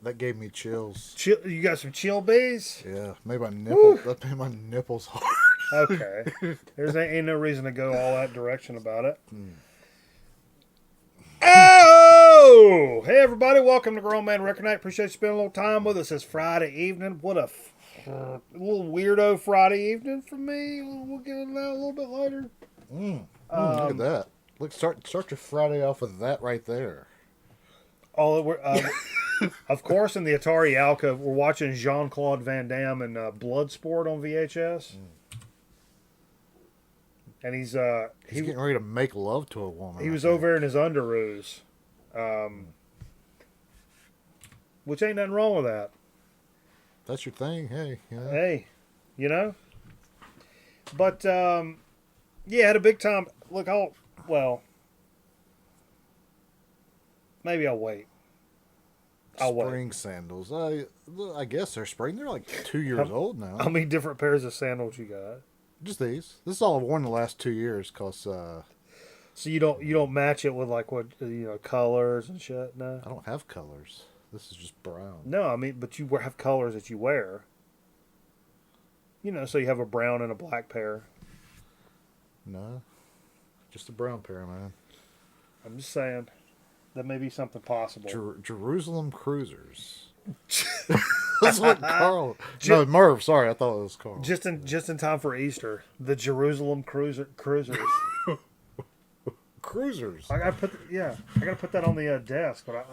That gave me chills. Chill, you got some chill bees? Yeah, made my nipple. That made my nipples hard. Okay. Ain't no reason to go all that direction about it. Oh! Hey, everybody. Welcome to Grown Man Record Night. Appreciate you spending a little time with us this Friday evening. What a little weirdo Friday evening for me. We'll get into that a little bit later. Look at that. Look, start your Friday off with that right there. Of course, in the Atari alcove, we're watching Jean-Claude Van Damme and Bloodsport on VHS. And he's getting ready to make love to a woman. He was over there in his underoos, which ain't nothing wrong with that. That's your thing, hey. Yeah. Hey, you know. But yeah, had a big time. Look, maybe I'll wait. Spring sandals. I guess they're spring. They're like 2 years old now. How many different pairs of sandals you got? Just these. This is all I've worn the last 2 years, cause. So you don't match it with like what colors and shit. No. I don't have colors. This is just brown. No, I mean, but you have colors that you wear. So you have a brown and a black pair. No, just a brown pair, man. I'm just saying. That may be something possible. Jerusalem Cruisers. That's what Carl. No, Merv. Sorry, I thought it was Carl. Just in time for Easter, the Jerusalem Cruisers. Cruisers. I gotta put that on the desk. But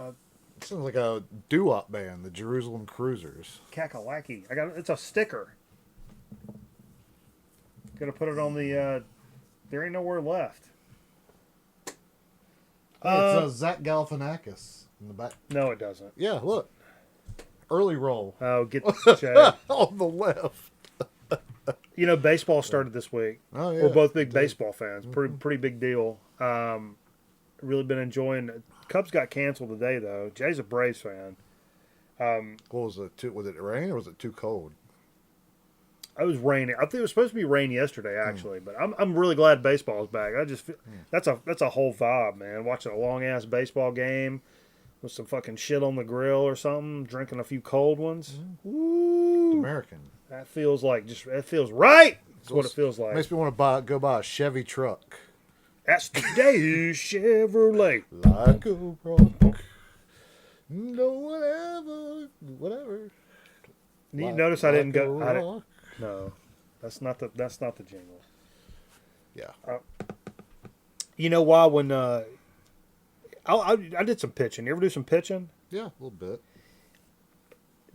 it sounds like a doo-wop band, the Jerusalem Cruisers. Kakalaki. It's a sticker. Gotta put it on the. There ain't nowhere left. It's Zach Galifianakis in the back. No, it doesn't. Yeah, look. Early roll. Oh, get Jay. On the left. Baseball started this week. Oh, yeah. We're both big baseball fans. Pretty big deal. Really been enjoying. Cubs got canceled today, though. Jay's a Braves fan. What was it? Was it rain or was it too cold? It was raining. I think it was supposed to be rain yesterday, actually. But I'm really glad baseball is back. I just feel, that's a whole vibe, man. Watching a long ass baseball game with some fucking shit on the grill or something, drinking a few cold ones. Woo! American. That feels like it feels right. That's what it feels like. Makes me want to go buy a Chevy truck. That's the day, Chevrolet. Like a rock. No, whatever. You notice I didn't go. No, that's not the jingle. Yeah. You know why? When I did some pitching. You ever do some pitching? Yeah, a little bit.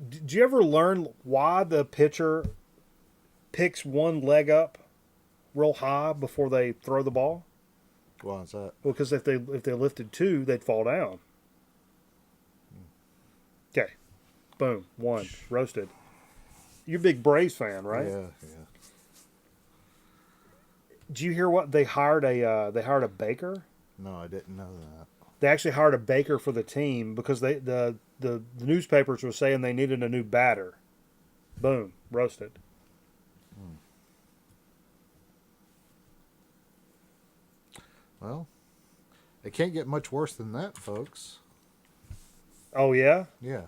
Did you ever learn why the pitcher picks one leg up real high before they throw the ball? Why is that? Well, because if they lifted two, they'd fall down. Okay, boom, one roasted. You're a big Braves fan, right? Yeah. Did you hear what they hired a baker? No, I didn't know that. They actually hired a baker for the team because the newspapers were saying they needed a new batter. Boom, roasted. Well, it can't get much worse than that, folks. Oh yeah? Yeah.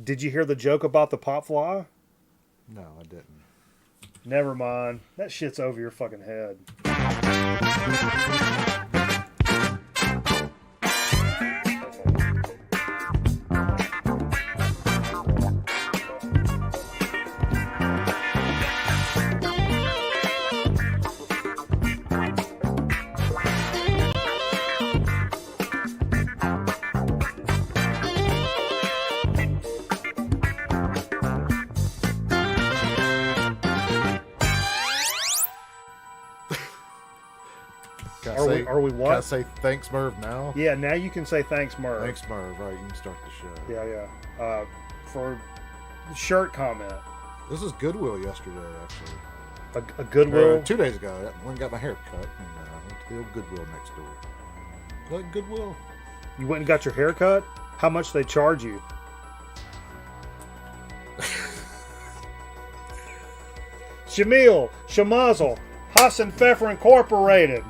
Did you hear the joke about the pop fly? No, I didn't. Never mind. That shit's over your fucking head. Are we what? Can I say thanks, Merv, now? Yeah, now you can say thanks, Merv. Thanks, Merv. Right, you can start the show. Yeah. For the shirt comment. This is Goodwill yesterday, actually. A Goodwill? 2 days ago. I went and got my hair cut, and went to the old Goodwill next door. Like Goodwill. You went and got your hair cut? How much they charge you? Shamil, Shamazel, Hassan Pfeffer Incorporated.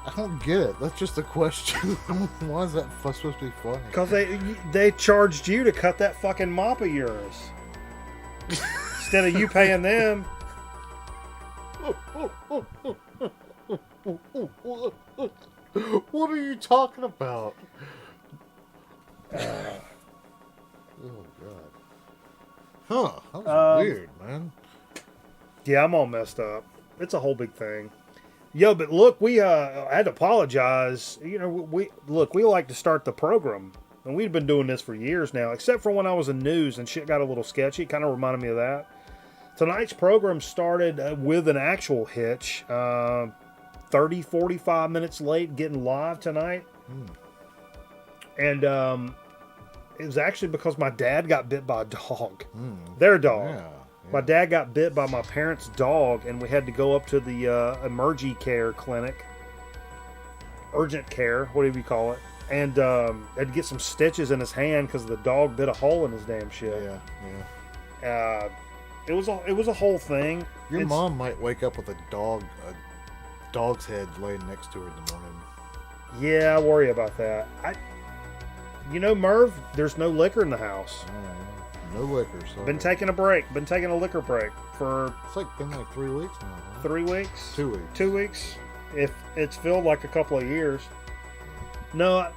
I don't get it. That's just a question. Why is that supposed to be funny? Because they charged you to cut that fucking mop of yours. Instead of you paying them. What are you talking about? Oh, God. Huh. That was weird, man. Yeah, I'm all messed up. It's a whole big thing. Yo, but look, we I had to apologize. You know, we like to start the program, and we've been doing this for years now, except for when I was in news and shit got a little sketchy. It kind of reminded me of that. Tonight's program started with an actual hitch. 30, 45 minutes late getting live tonight. And it was actually because my dad got bit by a dog. Their dog. Yeah. My dad got bit by my parents' dog, and we had to go up to the emergency care clinic, urgent care, whatever you call it, and had to get some stitches in his hand because the dog bit a hole in his damn shit. Yeah. It was a whole thing. Your mom might wake up with a dog's head laying next to her in the morning. Yeah, I worry about that. You know, Merv, there's no liquor in the house. No liquor. Sorry. Been taking a break. Been taking a liquor break for... It's been like 3 weeks now. Huh? 3 weeks? 2 weeks. 2 weeks. If it's felt like a couple of years. No,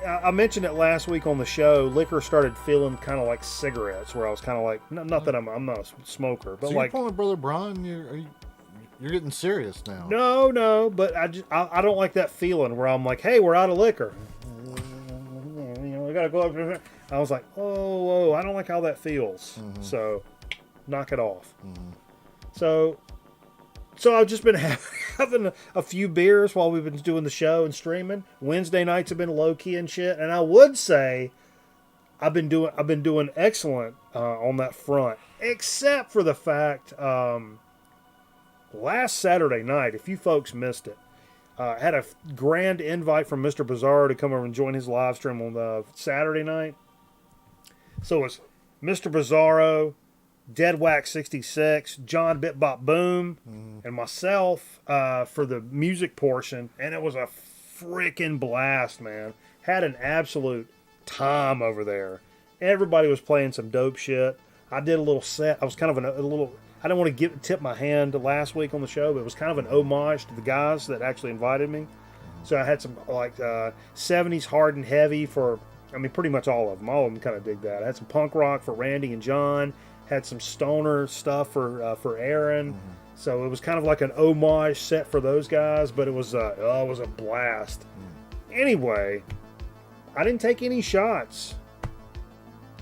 I mentioned it last week on the show. Liquor started feeling kind of like cigarettes, where I was kind of like, not that I'm not a smoker, but so like... you're pulling Brother Brian? You're getting serious now. No, but I don't like that feeling where I'm like, hey, we're out of liquor. You know, we gotta go up. I was like, whoa, I don't like how that feels. So, knock it off. So I've just been having a few beers while we've been doing the show and streaming. Wednesday nights have been low key and shit, and I would say I've been doing excellent on that front, except for the fact last Saturday night, if you folks missed it, had a grand invite from Mr. Bizarro to come over and join his live stream on Saturday night. So it was Mr. Bizarro, Dead Wax 66, John Bit Bop Boom, and myself for the music portion, and it was a freaking blast, man. Had an absolute time over there. Everybody was playing some dope shit. I did a little set. I was kind of a little... I didn't want to tip my hand last week on the show, but it was kind of an homage to the guys that actually invited me. So I had some like 70s hard and heavy for, I mean, pretty much all of them. All of them kind of dig that. I had some punk rock for Randy and John. Had some stoner stuff for Aaron. So it was kind of like an homage set for those guys, but it was a blast. Anyway, I didn't take any shots.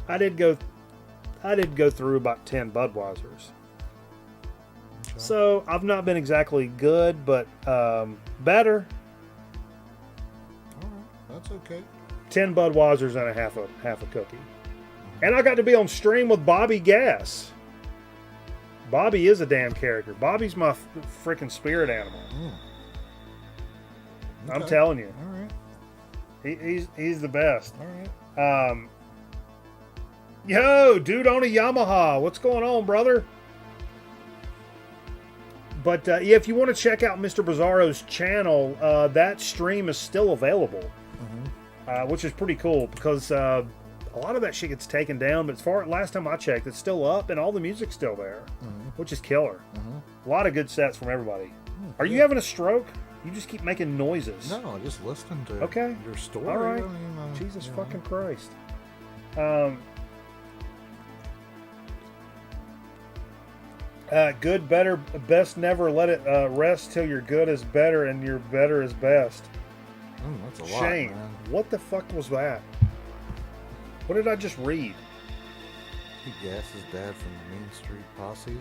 I did go through about 10 Budweisers. So I've not been exactly good, but better. All right, that's okay. 10 Budweisers and a half a cookie. And I got to be on stream with Bobby Gass. Bobby is a damn character. Bobby's my freaking spirit animal. Okay. I'm telling you. All right. He's the best. All right. Yo, dude on a Yamaha. What's going on, brother? But yeah, if you want to check out Mr. Bizarro's channel, that stream is still available, which is pretty cool because a lot of that shit gets taken down. But last time I checked, it's still up and all the music's still there, which is killer. A lot of good sets from everybody. Are you having a stroke? You just keep making noises. No, just listening to your story. All right. I mean, Jesus fucking Christ. Good, better, best, never let it rest till your good is better and your better is best. That's a lot, Shane, man. what the fuck was that? What did I just read? Pete Gass's dad from the Main Street Posse.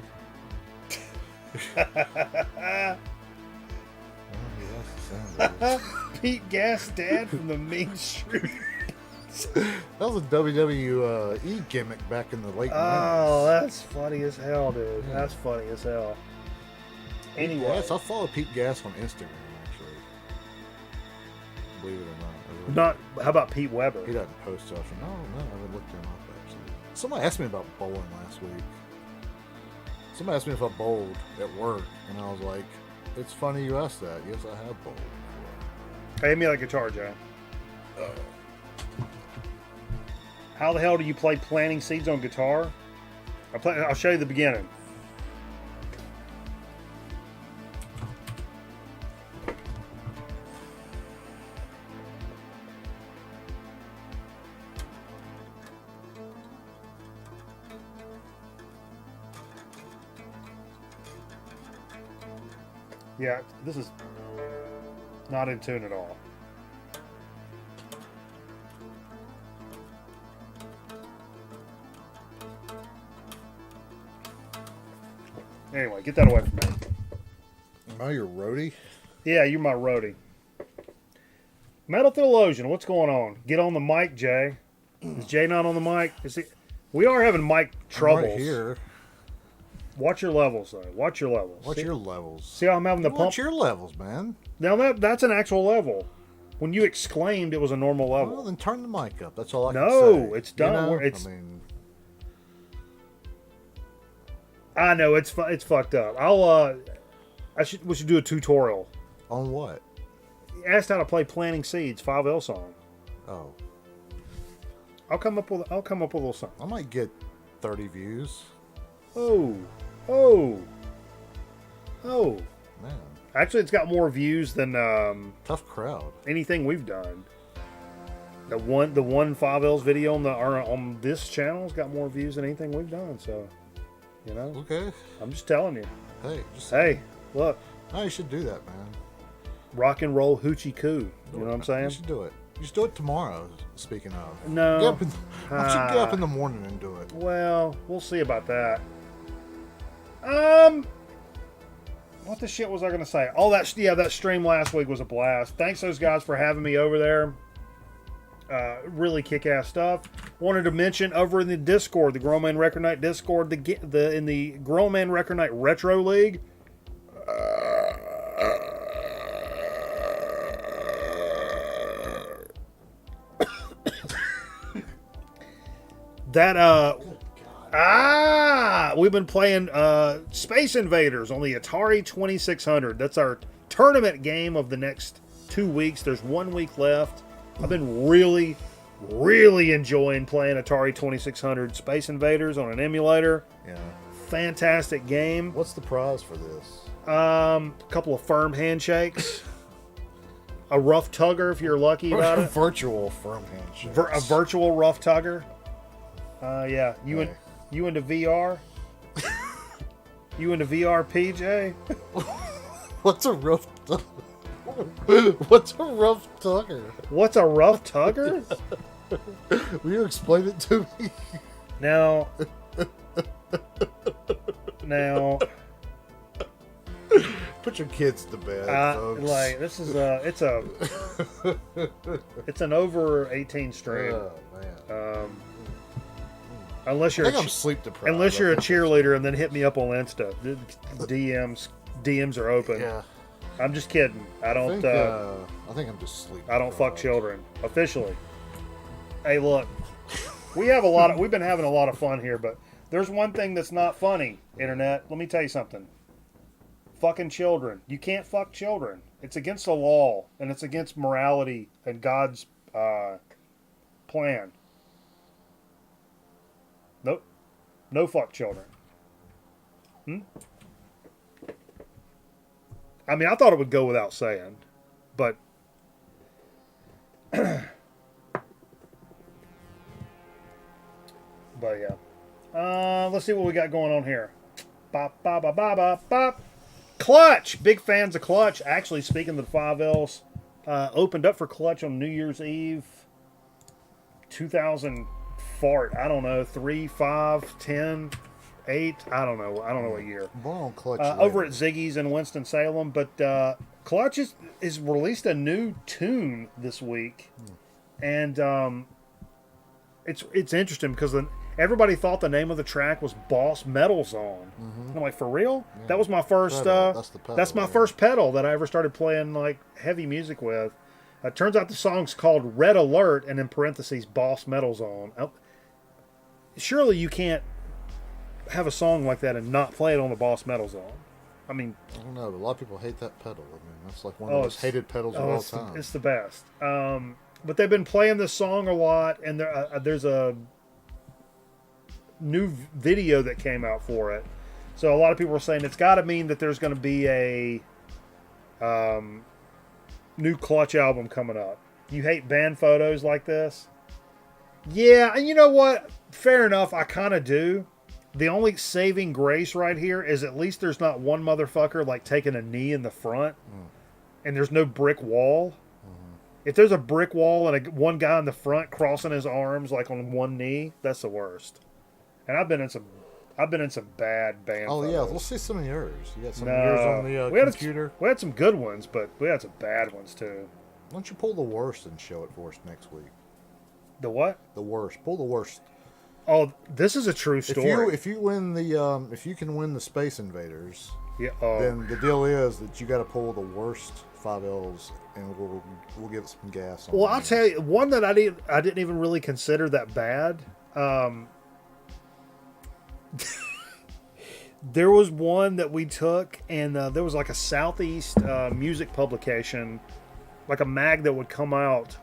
Pete Gass dad from the Main Street. That was a WWE gimmick back in the late 90s. Oh, that's funny as hell, dude. Yeah. That's funny as hell. Anyway. Yes, I follow Pete Gass on Instagram, actually. Believe it or not. How about Pete Weber? He doesn't post stuff. No, I haven't looked him up, actually. Somebody asked me about bowling last week. Somebody asked me if I bowled at work, and I was like, it's funny you asked that. Yes, I have bowled. Hey, me that guitar, Jay. How the hell do you play Planting Seeds on guitar? I'll show you the beginning. Yeah, this is not in tune at all. Anyway, get that away from me. Am I your roadie? Yeah, you're my roadie. Metal Theologian, what's going on? Get on the mic, Jay. Is Jay not on the mic? We are having mic troubles. I'm right here. Watch your levels, though. Watch your levels. What's your levels? See how I'm having the pump? What's your levels, man? Now that's an actual level. When you exclaimed, it was a normal level. Well, then turn the mic up. That's all I can No, say. it's done. You know? It's. I know it's fucked up. We should do a tutorial. On what? You asked how to play Planting Seeds 5L song. Oh. I'll come up with a little something. I might get 30 views. Oh. Man. Actually, it's got more views than Tough crowd. anything we've done. The one 5L's video on this channel's got more views than anything we've done. So, you know. Okay. I'm just telling you. Hey, Look. No, you should do that, man. Rock and roll hoochie coo. You know what I'm saying? You should do it. You should do it tomorrow, speaking of. No. Why don't you get up in the morning and do it? Well, we'll see about that. What the shit was I going to say? Oh, that stream last week was a blast. Thanks those guys for having me over there. Really kick-ass stuff. Wanted to mention over in the Discord, the Grown Man Record Night Discord, in the Grown Man Record Night Retro League. We've been playing Space Invaders on the Atari 2600. That's our tournament game of the next 2 weeks. There's 1 week left. I've been really enjoying playing Atari 2600 Space Invaders on an emulator. Yeah. Fantastic game. What's the prize for this? A couple of firm handshakes. A rough tugger if you're lucky about it. Virtual firm handshakes. A virtual rough tugger. Yeah. You into VR? You into VR, PJ? What's a rough tugger? What's a rough tugger? What's a rough tugger? Will you explain it to me? Now, put your kids to bed, folks. like this is it's an over 18 stream. Oh man. Unless you're I think I'm sleep deprived. unless you're a cheerleader, and then hit me up on Insta. The DMs are open. Yeah. I'm just kidding. I I think I'm just sleep. don't fuck children officially. Hey, look, we've been having a lot of fun here, but there's one thing that's not funny, internet. Let me tell you something. Fucking children. You can't fuck children. It's against the law, and it's against morality and God's plan. Nope. No fuck children. I mean, I thought it would go without saying, but yeah. Let's see what we got going on here. Bop, bop, bop, bop, bop, bop. Clutch! Big fans of Clutch. Actually, speaking of the 5Ls, opened up for Clutch on New Year's Eve 2000 fart. I don't know. 3, 5, 10, 8. I don't know. I don't know what year. More on Clutch over at Ziggy's in Winston-Salem. But Clutch is released a new tune this week. And it's interesting because everybody thought the name of the track was Boss Metal Zone. Mm-hmm. I'm like, for real? Yeah. That was my first. That's my first pedal that I ever started playing like heavy music with. Turns out the song's called Red Alert, and in parentheses, Boss Metal Zone. Surely you can't have a song like that and not play it on the Boss Metal Zone. I mean, I don't know. But a lot of people hate that pedal. I mean, that's like one of the most hated pedals of all time. It's the best. But they've been playing this song a lot, and there's a new video that came out for it. So a lot of people are saying it's got to mean that there's going to be a new Clutch album coming up. You hate band photos like this? Yeah, and you know what? Fair enough, I kind of do. The only saving grace right here is at least there's not one motherfucker like taking a knee in the front, and there's no brick wall. If there's a brick wall and one guy in the front crossing his arms like on one knee, that's the worst. And I've been in some bad band. Oh photos. yeah, we'll see some of yours. You got some of yours on the computer. We had some good ones, but we had some bad ones too. Why don't you pull the worst and show it for us next week? The what? The worst. Pull the worst. Oh, this is a true story. If you win the if you can win the Space Invaders, yeah. Then the deal is that you got to pull the worst 5Ls, and we'll give it some gas. Well, I'll tell you one that I didn't even really consider that bad. There was one that we took, and there was like a Southeast music publication, like a mag that would come out.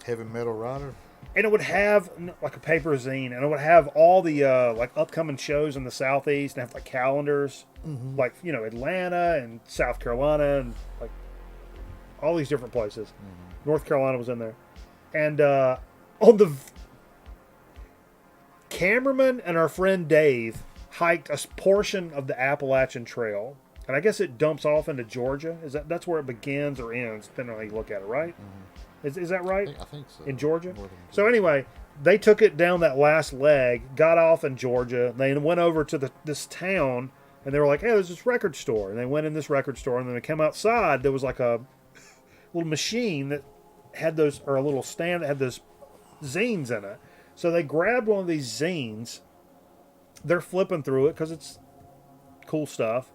Heavy Metal Rider. And it would have like a paper zine, and it would have all the like upcoming shows in the Southeast, and have like calendars, like Atlanta and South Carolina, and like all these different places. North Carolina was in there, and on the cameraman and our friend Dave hiked a portion of the Appalachian Trail, and I guess it dumps off into Georgia. That's where it begins or ends, depending on how you look at it, right? Is that right? I think so. In Georgia? So anyway, they took it down that last leg, got off in Georgia. They went over to this town, and they were like, hey, there's this record store. And they went in this record store, and then they came outside. There was like a little machine that had those, or a little stand that had those zines in it. So they grabbed one of these zines. They're flipping through it because it's cool stuff.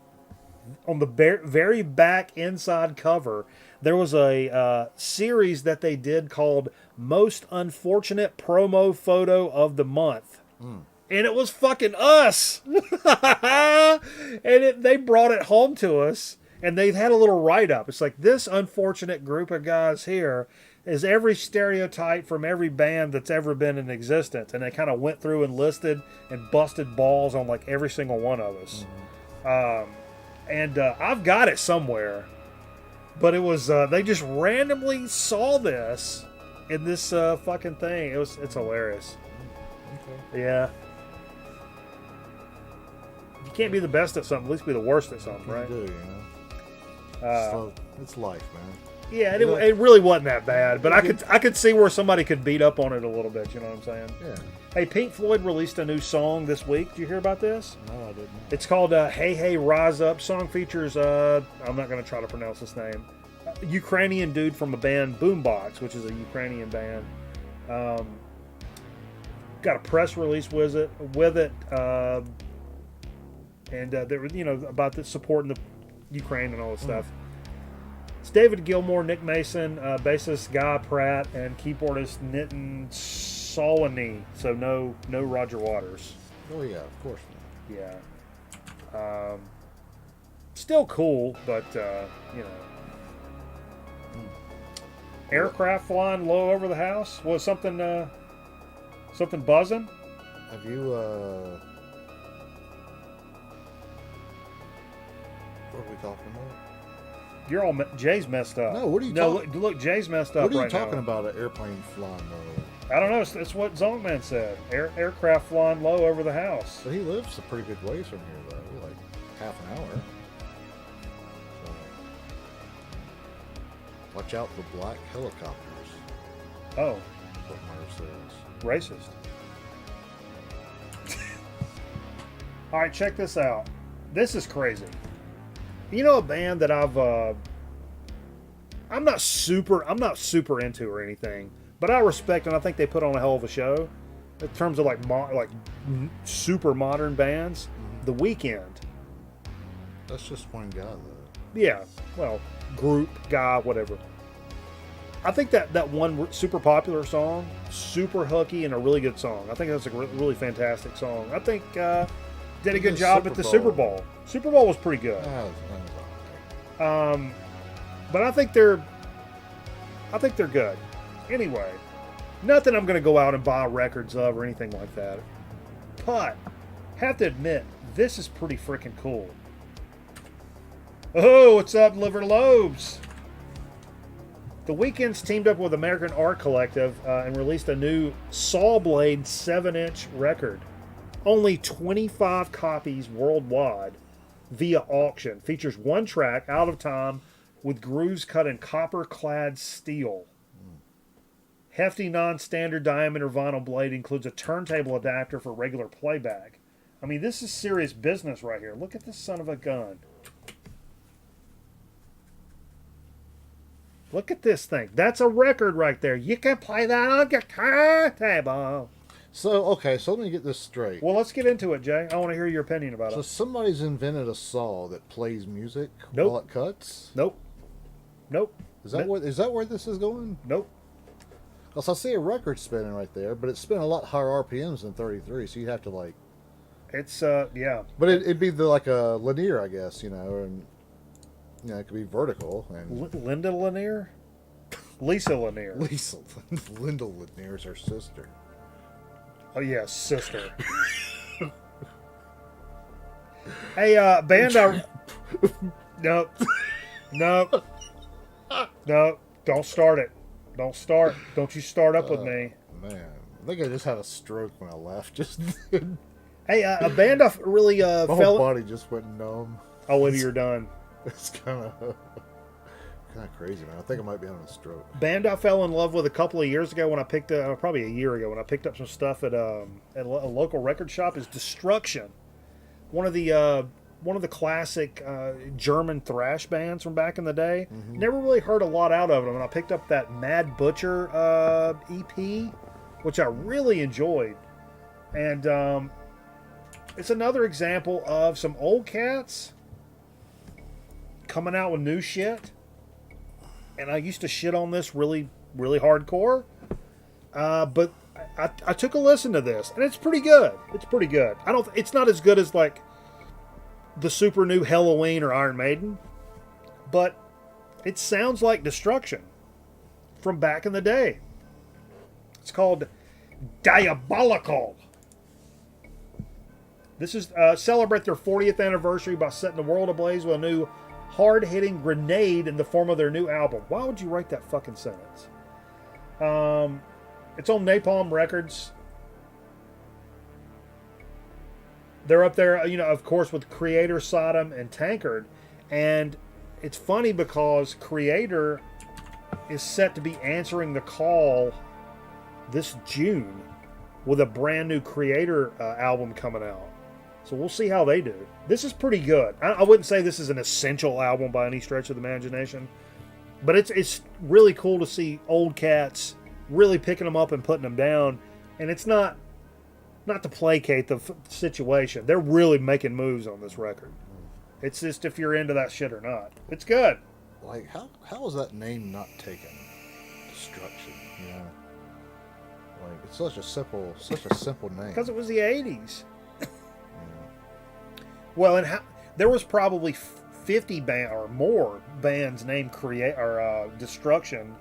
On the very back inside cover, there was a series that they did called Most Unfortunate Promo Photo of the Month. And it was fucking us. And they brought it home to us, and they had a little write-up. It's like, this unfortunate group of guys here is every stereotype from every band that's ever been in existence. And they kind of went through and listed and busted balls on like every single one of us. And I've got it somewhere, but it was they just randomly saw this in this fucking thing. It's hilarious. Okay. Yeah. You can't be the best at something, at least be the worst at something, right? You do, so it's life, man. Yeah, it really wasn't that bad, but I could see where somebody could beat up on it a little bit. You know what I'm saying? Yeah. Hey, Pink Floyd released a new song this week. Did you hear about this? No, I didn't. It's called Hey Hey Rise Up. Song features, I'm not going to try to pronounce his name, Ukrainian dude from a band Boombox, which is a Ukrainian band. Got a press release with it, and they were, about the supporting the Ukraine and all this stuff. It's David Gilmour, Nick Mason, bassist Guy Pratt, and keyboardist Nitin Solony. So no Roger Waters. Oh yeah, of course not. Yeah. Still cool, but Aircraft flying low over the house. Was something buzzing? Have you what are we talking about? You're all Jay's messed up. No, what are you talking? No, look, Jay's messed up. What are you right talking now. about? An airplane flying low? I don't know. It's what Zonkman said. Aircraft flying low over the house. But he lives a pretty good ways from here, though. Like half an hour. So, watch out for black helicopters. Oh. That's what Murph says. Racist. All right, check this out. This is crazy. You know, a band that I'm not super into or anything, but I respect, and I think they put on a hell of a show in terms of like super modern bands. The Weeknd. That's just one guy, though. Yeah, well, group, guy, whatever. I think that one super popular song, super hooky and a really good song. I think that's a really fantastic song. I think did a good job at the Super Bowl. Super Bowl was pretty good. That was all right. But I think they're good. Anyway, nothing I'm going to go out and buy records of or anything like that. But have to admit, this is pretty freaking cool. Oh, what's up, Liver Lobes? The Weeknd's teamed up with American Art Collective and released a new Saw Blade 7-inch record. Only 25 copies worldwide via auction. Features one track, Out of Time, with grooves cut in copper-clad steel. Hefty non-standard diameter vinyl blade includes a turntable adapter for regular playback. I mean, this is serious business right here. Look at this son of a gun. Look at this thing. That's a record right there. You can play that on your turntable. So, okay, so let me get this straight. Well, let's get into it, Jay. I want to hear your opinion about So it. somebody's invented a saw that plays music Nope. while it cuts? Nope. Is that where this is going? Nope. Because I see a record spinning right there, but it's spinning a lot higher RPMs than 33, so you'd have to like... It's, yeah. But it'd be like a linear, I guess, and it could be vertical. And Linda Lanier? Lisa Lanier. Linda Lanier's her sister. Oh, yeah, sister. Hey, band... Nope. Nope. Nope. Don't start it. Don't start. Don't you start up with me. Man, I think I just had a stroke when I left. Just Hey, a band I really my whole fell... body just went numb. Oh, wait, you're done. It's kind of crazy, man. I think I might be having a stroke. Band I fell in love with a couple of years ago when I picked up, probably a year ago, when I picked up some stuff at a local record shop is Destruction. One of the classic German thrash bands from back in the day. Mm-hmm. Never really heard a lot out of them, and I picked up that Mad Butcher EP, which I really enjoyed. And it's another example of some old cats coming out with new shit. And I used to shit on this really, really hardcore. But I took a listen to this, and it's pretty good. It's pretty good. It's not as good as like the super new Halloween or Iron Maiden, but it sounds like Destruction from back in the day. It's called Diabolical. This is celebrate their 40th anniversary by setting the world ablaze with a new hard-hitting grenade in the form of their new album. Why would you write that fucking sentence? It's on Napalm Records. They're up there, of course, with Creator, Sodom, and Tankard. And it's funny because Creator is set to be answering the call this June with a brand new Creator album coming out. So we'll see how they do. This is pretty good. I wouldn't say this is an essential album by any stretch of the imagination, but it's really cool to see old cats really picking them up and putting them down. And it's not to placate the situation. They're really making moves on this record. It's just if you're into that shit or not. It's good. Like how is that name not taken? Destruction, Like it's such a simple name. Because it was the 80s. Well, and there was probably 50 or more bands named Destruction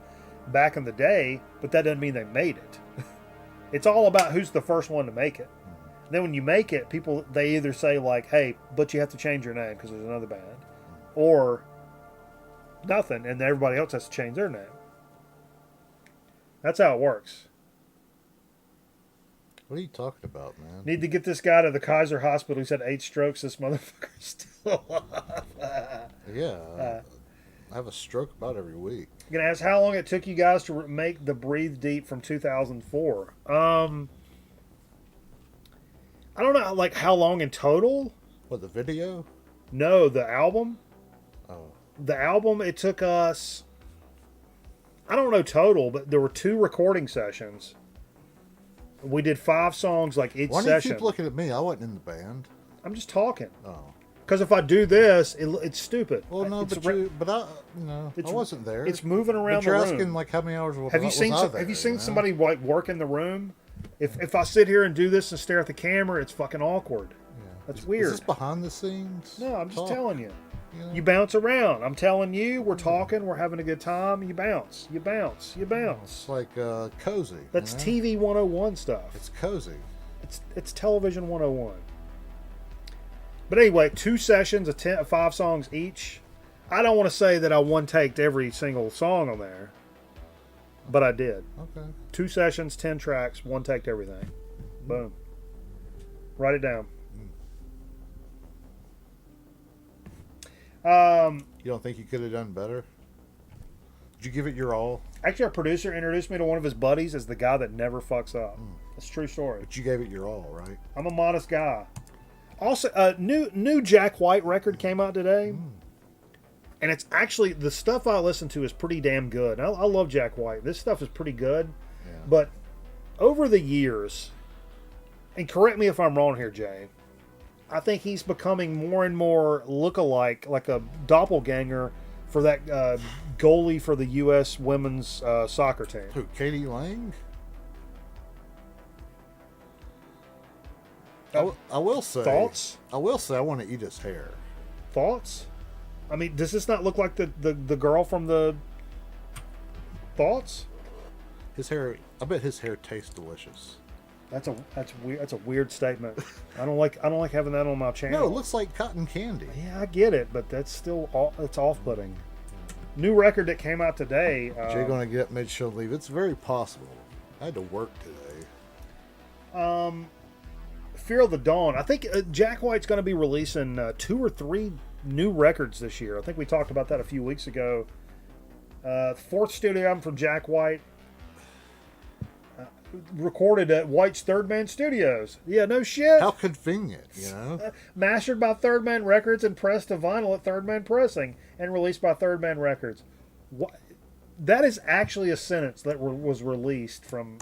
back in the day, but that doesn't mean they made it. It's all about who's the first one to make it. Then when you make it, they either say like, "Hey, but you have to change your name because there's another band," or nothing, and everybody else has to change their name. That's how it works. What are you talking about, man? Need to get this guy to the Kaiser Hospital. He's had 8 strokes. This motherfucker's still alive. Yeah, I have a stroke about every week. I'm gonna ask how long it took you guys to make the Breathe Deep from 2004. I don't know, like how long in total. What, the video? No, the album. Oh, The album. It took us. I don't know total, but there were 2 recording sessions. We did 5 songs like each why do you session. keep looking at me? I wasn't in the band. I'm just talking. Oh. Because if I do this, it's stupid. Well, no, It's I wasn't there. It's moving around but you're the room. asking like how many hours was Have you was seen I there, Have you seen know? somebody like work in the room? If I sit here and do this and stare at the camera, it's fucking awkward. Yeah. That's weird. Is this behind the scenes? No, I'm just talk? telling you. You know? You bounce around. I'm telling you, we're talking, we're having a good time. You bounce, you bounce, you bounce. It's like cozy. That's you know? TV 101 stuff. It's cozy. It's television 101. But anyway, 2 sessions of 5 songs each. I don't want to say that I one-taked every single song on there, but I did. Okay. 2 sessions, 10 tracks, one-taked everything. Boom. Write it down. You don't think you could have done better? Did you give it your all? Actually, our producer introduced me to one of his buddies as the guy that never fucks up. That's a true story. But you gave it your all, right? I'm a modest guy. Also, new Jack White record came out today, and it's actually the stuff I listen to is pretty damn good. I love Jack White. This stuff is pretty good, Yeah. but over the years, and correct me if I'm wrong here, Jay, I think he's becoming more and more look-alike, like a doppelganger for that goalie for the U.S. women's soccer team. Who? Katie Lang? I will say. Thoughts? I will say I want to eat his hair. Thoughts? I mean, does this not look like the girl from the Thoughts? His hair. I bet his hair tastes delicious. That's weird. That's a weird statement. I don't like having that on my channel. No, it looks like cotton candy. Yeah, I get it, but that's still it's off-putting. New record that came out today. Jay gonna get up mid-show and leave. It's very possible. I had to work today. Fear of the Dawn. I think Jack White's going to be releasing 2 or 3 new records this year. I think we talked about that a few weeks ago. 4th studio album from Jack White. Recorded at White's Third Man Studios. Yeah, no shit. How convenient, you know? Mastered by Third Man Records and pressed to vinyl at Third Man Pressing and released by Third Man Records. What? That is actually a sentence that was released from.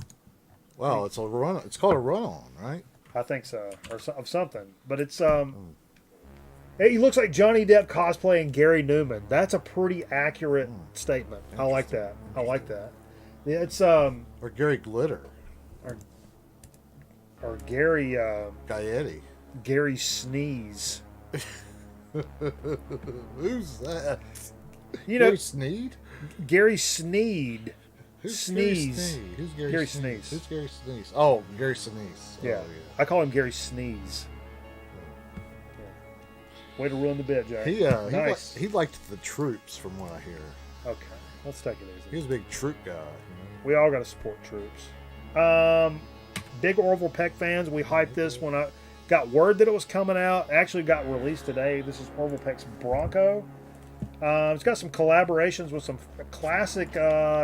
Wow, it's a run. It's called a run-on, right? I think so, or of something. But it's he looks like Johnny Depp cosplaying Gary Newman. That's a pretty accurate statement. I like that. I like that. Yeah, it's Or Gary Glitter. or Gary Gaetti. Gary Sneeze. Who's that? You know, Gary Sneed? Gary Sneed. Who's Sneeze. Gary Sneed? Who's Gary, Gary Sneeze? Sneeze. Who's Gary Sneeze? Oh, Gary Sneeze. Yeah. Oh, I call him Gary Sneeze. Yeah. Way to ruin the bit, Jay. Nice. He liked the Troops, from what I hear. Okay, let's take it easy. He was a big Troop guy. We all got to support troops. Big Orville Peck fans, we hyped this when I got word that it was coming out. It actually got released today. This is Orville Peck's Bronco. It's got some collaborations with some classic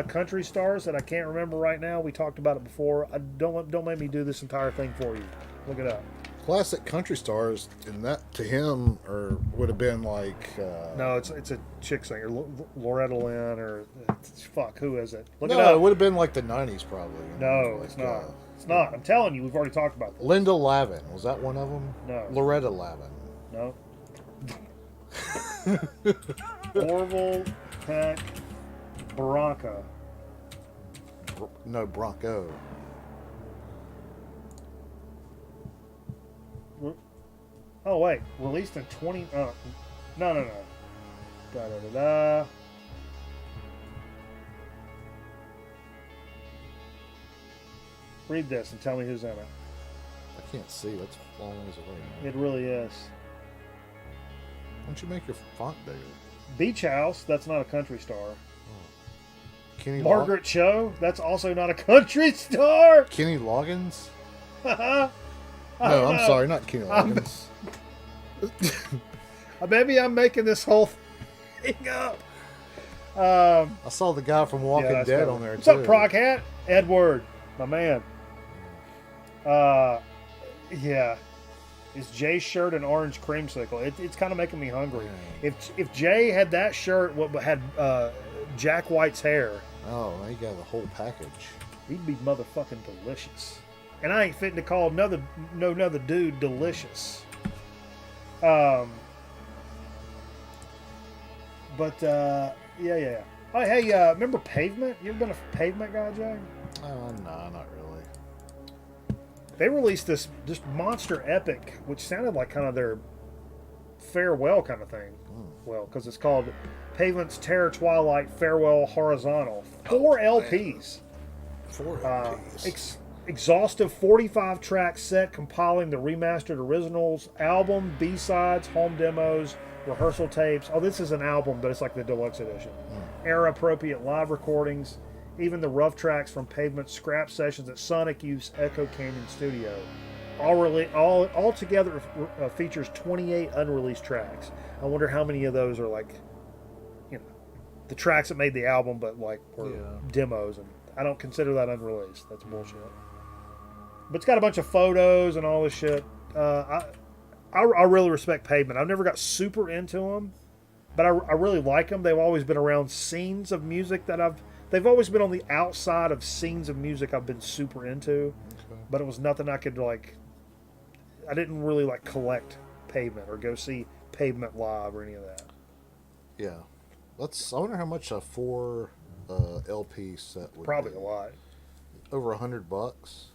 country stars that I can't remember right now. We talked about it before. Don't make me do this entire thing for you. Look it up. Classic country stars, and that to him would have been like. No, it's a chick singer, Loretta Lynn, or fuck, who is it? Look it No, up. it would have been like the '90s probably. You know, No, like, it's not. It's not. I'm telling you, we've already talked about this. Linda Lavin, was that one of them? No. Loretta Lavin. No. Orville Peck Bronco. No, Bronco. Oh wait, released in 20. No. Da da da da. Read this and tell me who's in it. I can't see. That's a long ways away. It really is. Why don't you make your font bigger? Beach House. That's not a country star. Kenny Margaret Cho. That's also not a country star. Kenny Loggins? No, No, I'm sorry, not Kenny Loggins. Maybe I'm making this whole thing up. I saw the guy from Walking that's Dead better. on there What's too. up, Proc Hat? Edward, my man. Yeah. Is Jay's shirt an orange creamsicle? It's kind of making me hungry. Yeah. If Jay had that shirt, what had Jack White's hair, Oh, now you got the whole package. he'd be motherfucking delicious. And I ain't fitting to call another dude delicious. Yeah. Oh, hey, remember Pavement? You ever been a Pavement guy, Jay? Oh, no, not really. they released this just monster epic, which sounded like kind of their farewell kind of thing. Well, because it's called Pavement's Terror Twilight Farewell Horizontal. 4 LPs. 4 LPs. Exhaustive 45 track set compiling the remastered originals, album, B-sides, home demos, rehearsal tapes. Oh, this is an album, but it's like the deluxe edition. Era appropriate live recordings, even the rough tracks from Pavement's scrap sessions at Sonic Youth's Echo Canyon Studio. All together features 28 unreleased tracks. I wonder how many of those are like, you know, the tracks that made the album, but like were demos, and I don't consider that unreleased. That's bullshit. But it's got a bunch of photos and all this shit. I really respect Pavement. I've never got super into them, but I really like them. They've always been around scenes of music that they've always been on the outside of scenes of music I've been super into. Okay. But it was nothing I could like. I didn't really like collect Pavement or go see Pavement live or any of that. Yeah, I wonder how much a 4 LP set would Probably be. a lot. Over $100.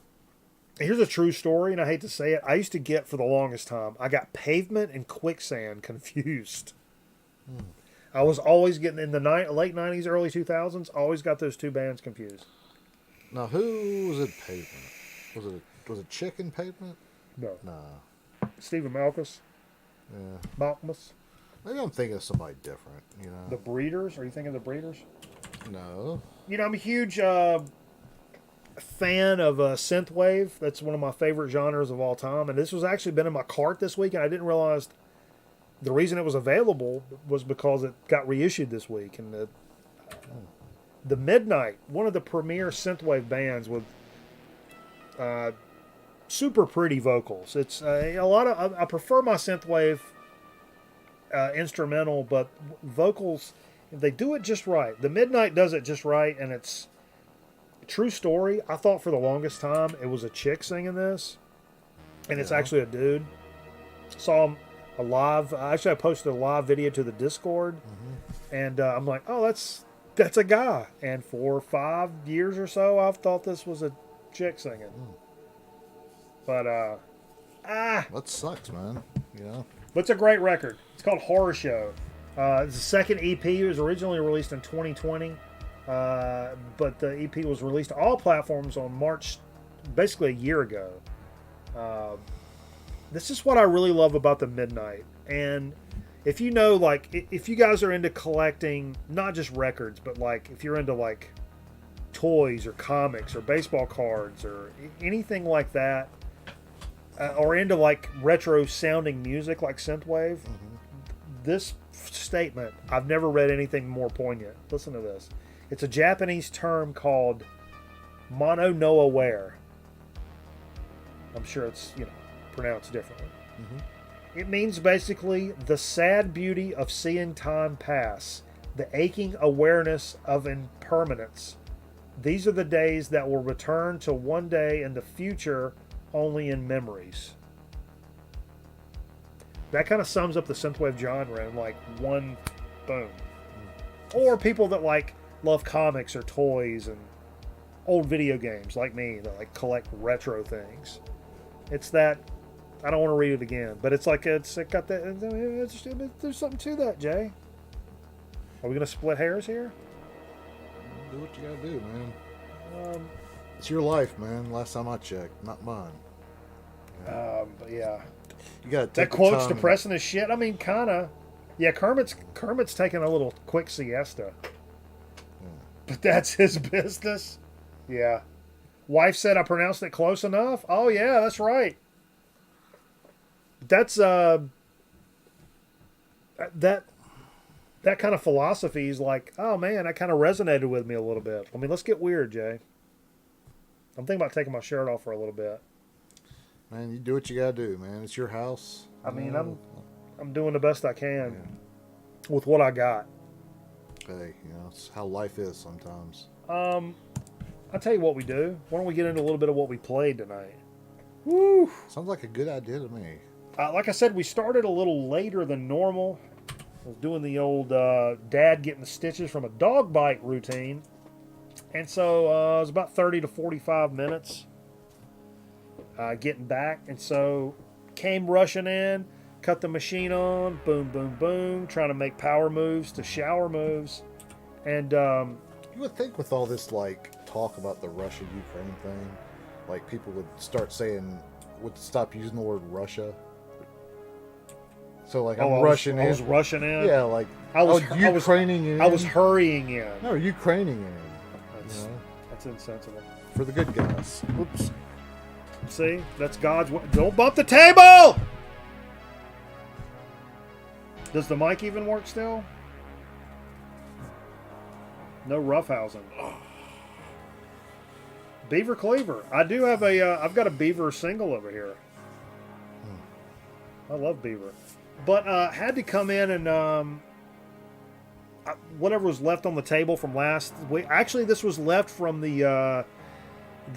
Here's a true story, and I hate to say it. I used to get, for the longest time, I got Pavement and Quicksand confused. I was always getting, in the late 90s, early 2000s, always got those two bands confused. Now, who was in Pavement? Was it Chick in Pavement? No. Nah. Stephen Malkus? Yeah. Malkmus? Maybe I'm thinking of somebody different, you know? The Breeders? Are you thinking of the Breeders? No. You know, I'm a huge fan of synthwave. That's one of my favorite genres of all time. And this was actually been in my cart this week, and I didn't realize the reason it was available was because it got reissued this week. And the Midnight, one of the premier synthwave bands with super pretty vocals. It's a lot of. I prefer my synthwave instrumental, but vocals, they do it just right. The Midnight does it just right, and it's true story. I thought for the longest time it was a chick singing this, and it's actually a dude. Saw him a live. Actually, I posted a live video to the Discord, and I'm like, oh, that's a guy. And for 5 years or so, I've thought this was a chick singing. But that sucks, man. You know. But it's a great record. It's called Horror Show. It's the second EP. It was originally released in 2020, but the EP was released to all platforms on March, basically a year ago. This is what I really love about the Midnight. And if you know, like, if you guys are into collecting not just records, but like if you're into like toys or comics or baseball cards or anything like that, or into like retro sounding music like synthwave, this statement, I've never read anything more poignant. Listen to this. It's a Japanese term called mono no aware. I'm sure it's, pronounced differently. It means basically the sad beauty of seeing time pass, the aching awareness of impermanence. These are the days that will return to one day in the future only in memories. That kind of sums up the synthwave genre in like one boom. Or people that like love comics or toys and old video games like me that like collect retro things. It's that, I don't want to read it again, but it got that, there's something to that, Jay. Are we going to split hairs here? Do what you gotta do, man. It's your life, man. Last time I checked, not mine. But yeah. You gotta take That quote's depressing as shit. I mean, kinda. Yeah, Kermit's taking a little quick siesta. But that's his business. Yeah. Wife said I pronounced it close enough. Oh yeah, that's right. That's that kind of philosophy is like, oh man, that kind of resonated with me a little bit. I mean, let's get weird, Jay. I'm thinking about taking my shirt off for a little bit. Man, you do what you gotta do, man. It's your house. I mean, I'm doing the best I can with what I got. Hey, it's how life is sometimes. I'll tell you what we do. Why don't we get into a little bit of what we played tonight? Woo! Sounds like a good idea to me. Like I said, we started a little later than normal. I was doing the old dad getting the stitches from a dog bite routine. And so it was about 30 to 45 minutes. getting back. And so came rushing in, cut the machine on, boom, boom, boom, trying to make power moves to shower moves. And You would think with all this like talk about the Russia-Ukraine thing, like people would start saying, would stop using the word Russia. So like I was rushing in. Yeah, like I was Ukraining in. I was hurrying in. No, Ukraining in. That's insensitive. For the good guys. Oops. See, that's God's way. Don't bump the table. Does the mic even work still? No roughhousing. Beaver Cleaver. I do have I've got a Beaver single over here. I love Beaver. But had to come in and whatever was left on the table from last week. Actually, this was left from the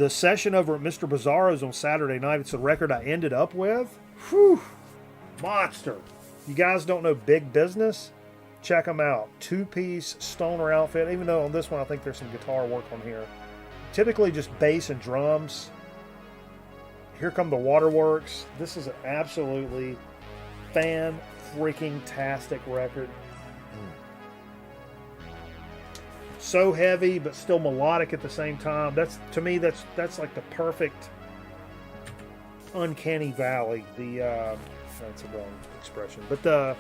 session over at Mr. Bizarro's on Saturday night. It's the record I ended up with. Whew. Monster. You guys don't know Big Business? Check them out. Two-piece stoner outfit. Even though on this one I think there's some guitar work on here. Typically just bass and drums. Here come the Waterworks. This is an absolutely fan-freaking-tastic record. So heavy, but still melodic at the same time. To me, that's like the perfect uncanny valley. That's a wrong expression, but the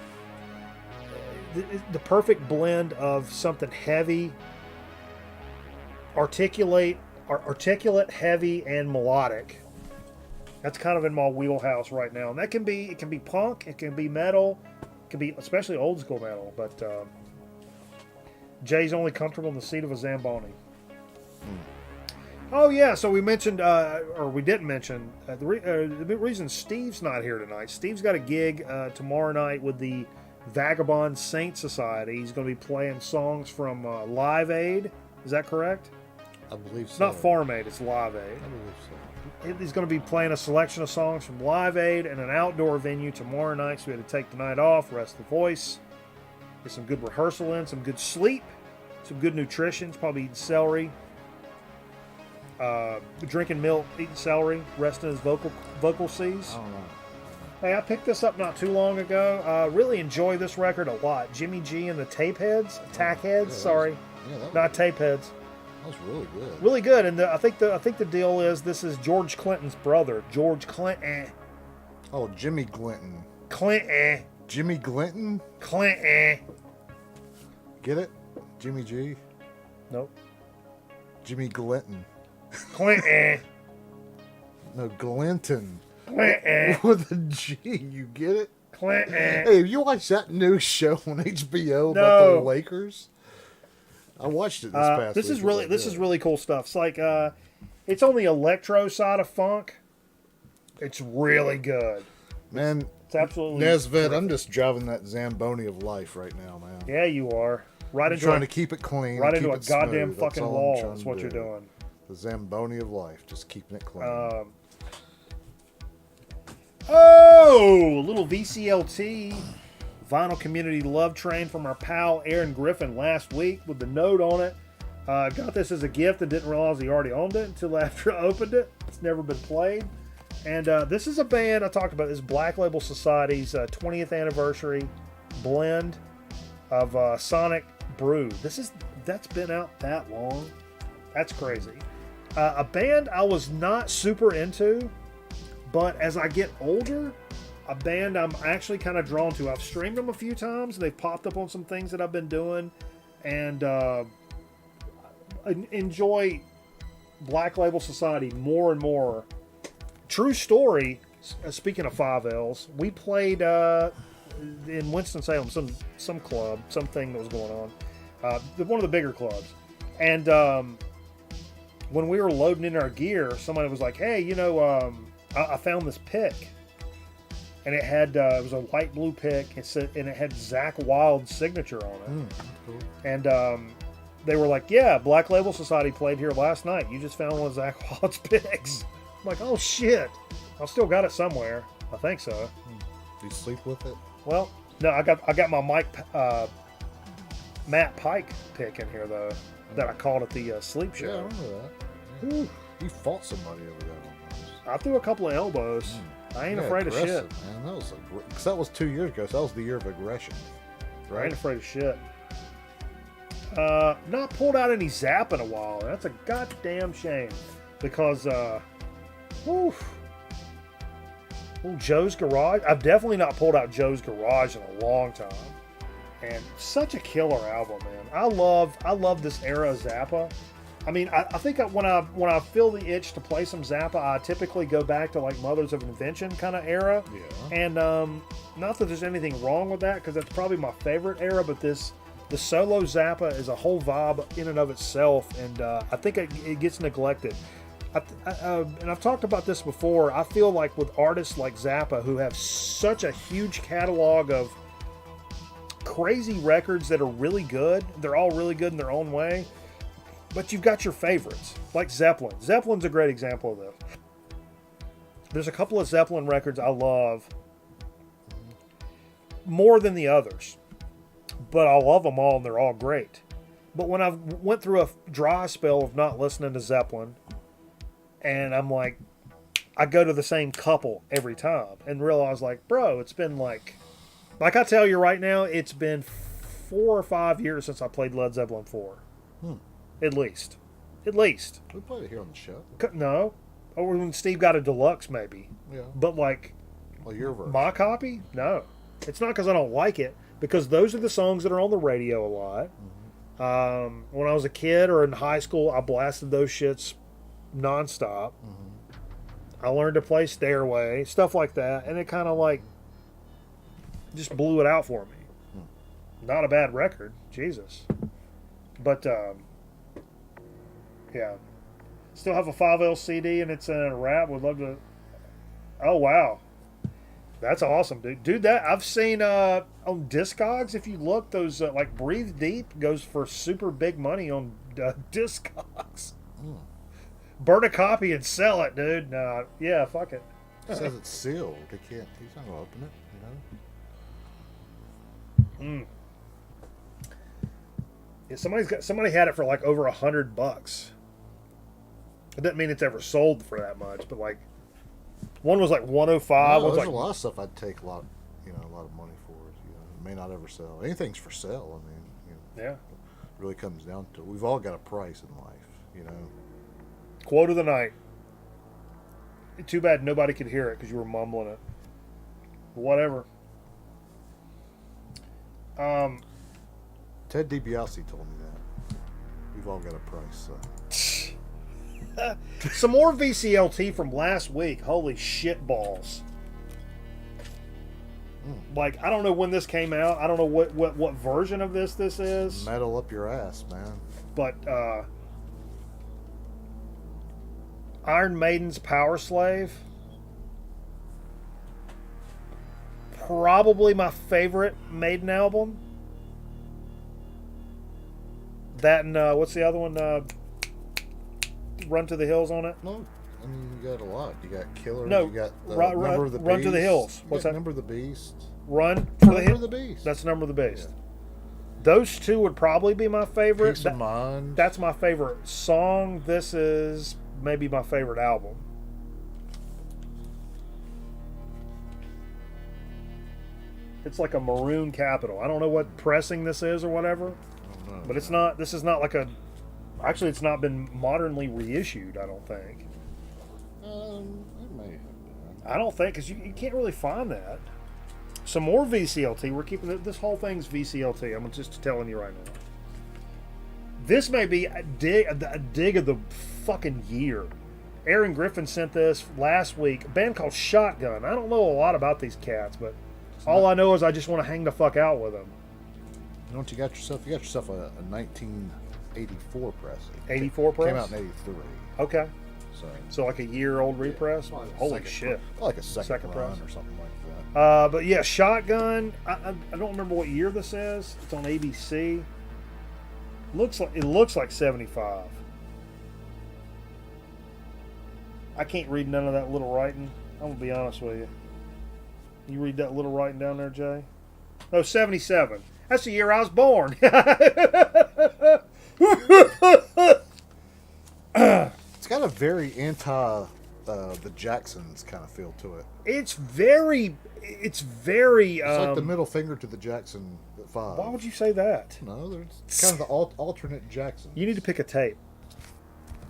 perfect blend of something heavy, articulate, heavy, and melodic. That's kind of in my wheelhouse right now, and it can be punk, it can be metal, it can be especially old school metal. But Jay's only comfortable in the seat of a Zamboni. Oh yeah, so we mentioned, or we didn't mention, the reason Steve's not here tonight. Steve's got a gig tomorrow night with the Vagabond Saint Society. He's going to be playing songs from Live Aid. Is that correct? I believe so. It's not Farm Aid, it's Live Aid. I believe so. He's going to be playing a selection of songs from Live Aid in an outdoor venue tomorrow night, so we had to take the night off, rest the voice, get some good rehearsal in, some good sleep, some good nutrition, probably eating celery, drinking milk, eating celery, resting his vocal seas. I don't know. Hey, I picked this up not too long ago. Really enjoy this record a lot. Jimmy G and the Tape Heads, Tack Heads, sorry, not Tape Heads. That was really good. Really good, and I think the deal is this is George Clinton's brother, George Clinton. Oh, Jimmy Clinton. Clinton. Jimmy Clinton? Clinton. Get it? Jimmy G? Nope. Jimmy Clinton. Clinton. No, Glinton. Clinton. With a G, you get it? Clinton. Hey, have you watched that new show on HBO about the Lakers? I watched it this past week. This is really cool stuff. It's like it's on the electro side of funk. It's really good. Man, it's absolutely Nesvet, I'm just driving that Zamboni of life right now, man. Yeah, you are. I'm trying to keep it clean. Right into a keep it goddamn smooth. fucking That's wall. That's what you're doing. The Zamboni of life, just keeping it clean. A little VCLT vinyl community love train from our pal Aaron Griffin last week with the note on it. Got this as a gift and didn't realize he already owned it until after I opened it. It's never been played. And this is a band I talked about. This Black Label Society's 20th anniversary blend of Sonic Brew. That's been out that long. That's crazy. A band I was not super into, but as I get older, a band I'm actually kind of drawn to. I've streamed them a few times. They've popped up on some things that I've been doing, and enjoy Black Label Society more and more. True story. Speaking of 5Ls, we played in Winston-Salem, some club, something that was going on, one of the bigger clubs, and when we were loading in our gear, somebody was like, "Hey, I found this pick." And it had it was a light blue pick. And it had Zach Wild's signature on it. Cool. And they were like, "Yeah, Black Label Society played here last night. You just found one of Zach Wild's picks." I'm like, "Oh shit! I still got it somewhere. I think so." Do you sleep with it? Well, no, I got my Matt Pike pick in here though that I called at the sleep show. Yeah, I remember that. Yeah. You fought somebody over that almost. I threw a couple of elbows. I ain't Yeah, afraid of shit. aggressive, man. Cause that was 2 years ago, so that was the year of aggression. I Right? ain't afraid of shit. Not pulled out any Zap in a while. That's a goddamn shame. Because, whew. Well, Joe's Garage. I've definitely not pulled out Joe's Garage in a long time. And such a killer album, man. I love this era of Zappa. I mean, I think when I feel the itch to play some Zappa, I typically go back to like Mothers of Invention kind of era. Yeah. And not that there's anything wrong with that, because that's probably my favorite era. But the solo Zappa is a whole vibe in and of itself, and I think it gets neglected. And I've talked about this before. I feel like with artists like Zappa, who have such a huge catalog of crazy records that are really good, they're all really good in their own way, but you've got your favorites, like Zeppelin. Zeppelin's a great example of this. There's a couple of Zeppelin records I love more than the others, but I love them all and they're all great. But when I went through a dry spell of not listening to Zeppelin, and I'm like, I go to the same couple every time and realize, like, bro, it's been like I tell you right now, it's been 4 or 5 years since I played Led Zeppelin 4. At least. We played it here on the show. No. Or when Steve got a deluxe, maybe. Yeah. But, like, Well, your version. my copy? No. It's not because I don't like it, because those are the songs that are on the radio a lot. When I was a kid or in high school, I blasted those shits nonstop. I learned to play Stairway, stuff like that, and it kind of like just blew it out for me. Not a bad record, Jesus. But yeah, still have a 5L CD and it's in a wrap. Would love to. Oh wow, that's awesome, dude. That I've seen on Discogs. If you look, those like Breathe Deep goes for super big money on Discogs. Burn a copy and sell it, dude. Nah, yeah, fuck it. It says it's sealed. They can't. He's not gonna open it. You know. Yeah, somebody had it for like over $100. It doesn't mean it's ever sold for that much, but like one was like 105. No, One's there's like a lot of stuff I'd take a lot of money for. It may not ever sell. Anything's for sale. I mean, yeah. It really comes down to it. We've all got a price in life. You know. Quote of the night. Too bad nobody could hear it because you were mumbling it. Whatever. Ted DiBiase told me that. We've all got a price. So. Some more VCLT from last week. Holy shit balls. Like, I don't know when this came out. I don't know what version of this is. Metal up your ass, man. But Iron Maiden's Power Slave. Probably my favorite Maiden album. That and what's the other one? Run to the Hills on it? No, I mean you got a lot. You got Killers. No, you got Number of the Run to the Hills. You What's got that? Number of the Beast. Run for the Number Hills. of the Beast. That's Number of the Beast. Yeah. Those two would probably be my favorite. Peace of Mind. That's my favorite song. This is maybe my favorite album. It's like a maroon capital. I don't know what pressing this is or whatever, I don't know. but it's not. This is not like a. Actually, it's not been modernly reissued. I don't think. It may have been. I don't think because you can't really find that. Some more VCLT. We're keeping this whole thing's VCLT. I'm just telling you right now. This may be a dig of the fucking year. Aaron Griffin sent this last week. A band called Shotgun. I don't know a lot about these cats, but all I know is I just want to hang the fuck out with them. You know what you got yourself? You got yourself a 1984 press. 84 press? Came out in 83. Okay. So like a year-old repress? Probably Holy second- shit. Like a second run press. or something like that. But yeah, Shotgun. I don't remember what year this is. It's on ABC. It looks like 75. I can't read none of that little writing. I'm gonna be honest with you. You read that little writing down there, Jay? No, 77. That's the year I was born. It's got a very the Jacksons kind of feel to it. It's very. It's very. It's like the middle finger to the Jackson 5. Why would you say that? No, there's kind of the alternate Jackson. You need to pick a tape.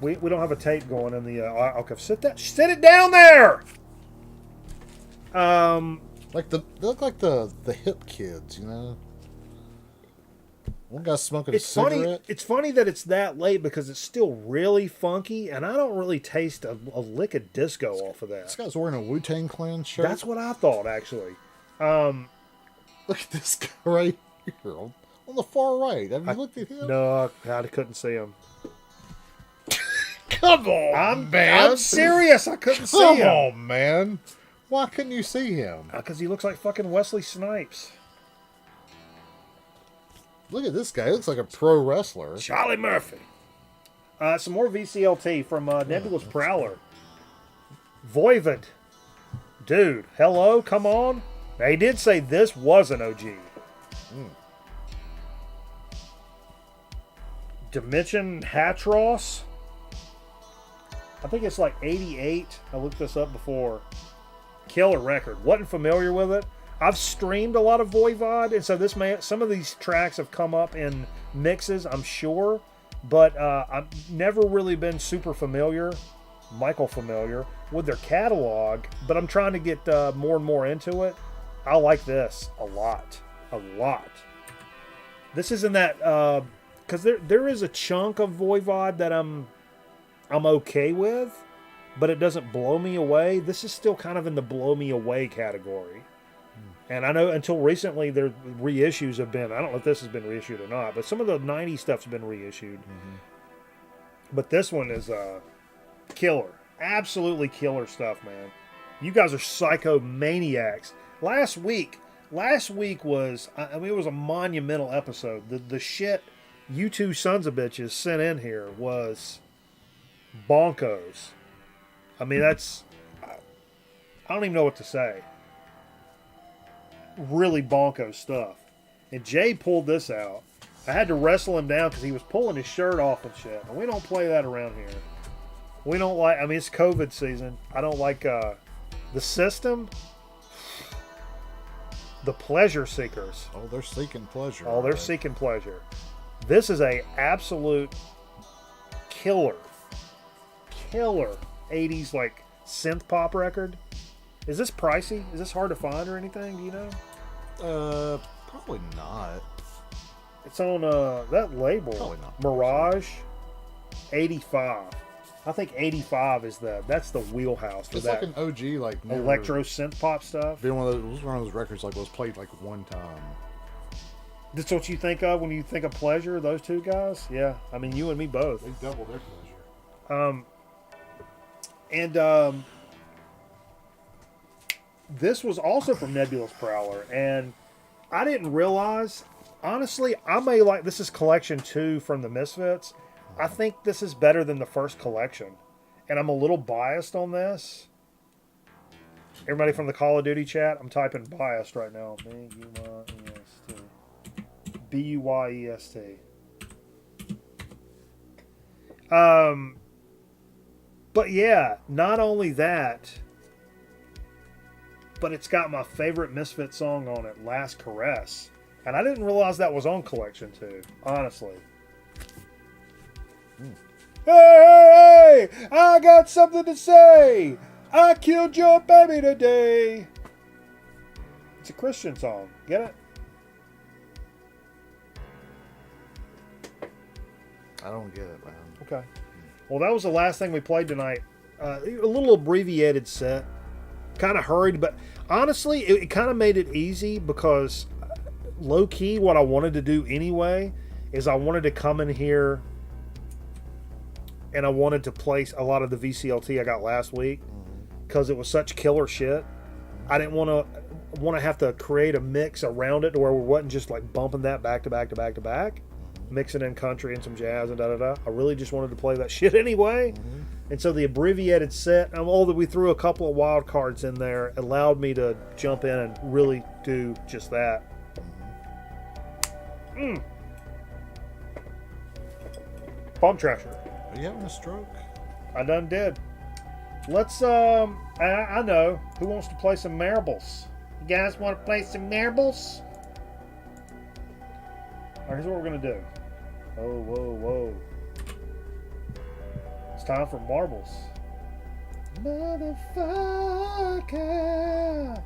We don't have a tape going in the. Okay, sit it down there. Like they look like the hip kids, you know. One guy's smoking a cigarette. It's funny that it's that late because it's still really funky, and I don't really taste a lick of disco off of that. This guy's wearing a Wu-Tang Clan shirt. That's what I thought, actually. Look at this guy right here on the far right. Have you looked at him? No, I couldn't see him. Come on, man. I'm serious. I couldn't see him. Come on, man. Why couldn't you see him? Because he looks like fucking Wesley Snipes. Look at this guy. He looks like a pro wrestler. Charlie Murphy. Some more VCLT from Nebulous Prowler. Voivod. Dude, hello? Come on. Now, he did say this was an OG. Dimension Hatros. I think it's like 88. I looked this up before. Killer record. Wasn't familiar with it. I've streamed a lot of Voivod, and so some of these tracks have come up in mixes, I'm sure, but I've never really been super familiar with their catalog, but I'm trying to get more and more into it. I like this a lot. This is in that, because there is a chunk of Voivod that I'm okay with, but it doesn't blow me away. This is still kind of in the blow me away category. And I know until recently, their reissues have been, I don't know if this has been reissued or not, but some of the 90s stuff's been reissued. Mm-hmm. But this one is killer. Absolutely killer stuff, man. You guys are psychomaniacs. Last week was, I mean, it was a monumental episode. The shit you two sons of bitches sent in here was bonkos. I mean, I don't even know what to say. Really bonkos stuff. And Jay pulled this out. I had to wrestle him down because he was pulling his shirt off and shit. And we don't play that around here. We don't like, I mean, it's COVID season. I don't like the system. The pleasure seekers. Oh, they're seeking pleasure. Oh, they're seeking pleasure. This is a absolute killer 80s like synth pop record. Is this pricey? Is this hard to find or anything? Do you know? Probably not. It's on that label. Probably not. Mirage 85. I think 85 is that's the wheelhouse for it's that. It's like an OG, like electro synth pop stuff. Being one of those records like was played like one time. That's what you think of when you think of pleasure. Those two guys, yeah. I mean, you and me both. They double their pleasure. This was also from Nebulous Prowler, and I didn't realize, honestly, I may like, this is collection 2 from the Misfits. I think this is better than the first collection, and I'm a little biased on this. Everybody from the Call of Duty chat, I'm typing biased right now. B-U-Y-E-S-T. B-U-Y-E-S-T. But yeah, not only that, but it's got my favorite Misfit song on it, Last Caress. And I didn't realize that was on Collection 2, honestly. Hey, I got something to say. I killed your baby today. It's a Christian song. Get it? I don't get it, man. Okay. Well, that was the last thing we played tonight. A little abbreviated set. Kind of hurried, but honestly, it kind of made it easy because low-key what I wanted to do anyway is I wanted to come in here and I wanted to place a lot of the VCLT I got last week because it was such killer shit. I didn't want to have to create a mix around it to where we wasn't just like bumping that back to back to back to back, mixing in country and some jazz and da-da-da. I really just wanted to play that shit anyway. And so the abbreviated set, although we threw a couple of wild cards in there, allowed me to jump in and really do just that. Bomb Trasher. Are you having a stroke? I done did. Let's I know who wants to play some marbles. You guys want to play some marbles? All right, here's what we're gonna do. Oh, whoa. It's time for marbles. Motherfucker.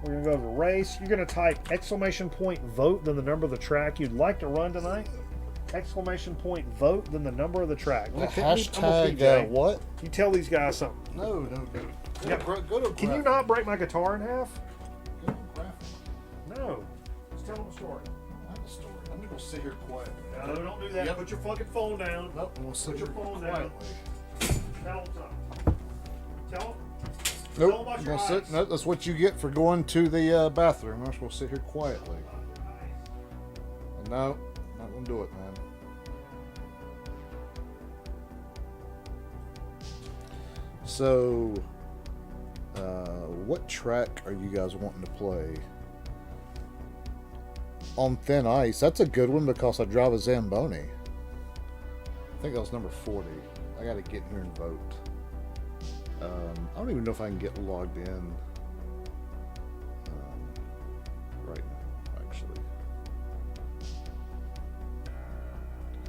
We're gonna go to race. You're gonna type !vote, then the number of the track you'd like to run tonight. !vote, then the number of the track. Hashtag what? You tell these guys something. No. Yeah. Can you not break my guitar in half? No. Just tell them a story. I'm gonna sit here quietly. No, don't do that. Yep. Put your fucking phone down. Nope, I'm gonna sit Put your here phone quietly. down. Tell them. Nope, I'm gonna sit. No, that's what you get for going to the bathroom. I'm just gonna sit here quietly. No, not gonna do it, man. So, what track are you guys wanting to play? On thin ice, that's a good one because I drive a Zamboni. I think that was number 40. I gotta get in here and vote. I don't even know if I can get logged in right now, actually.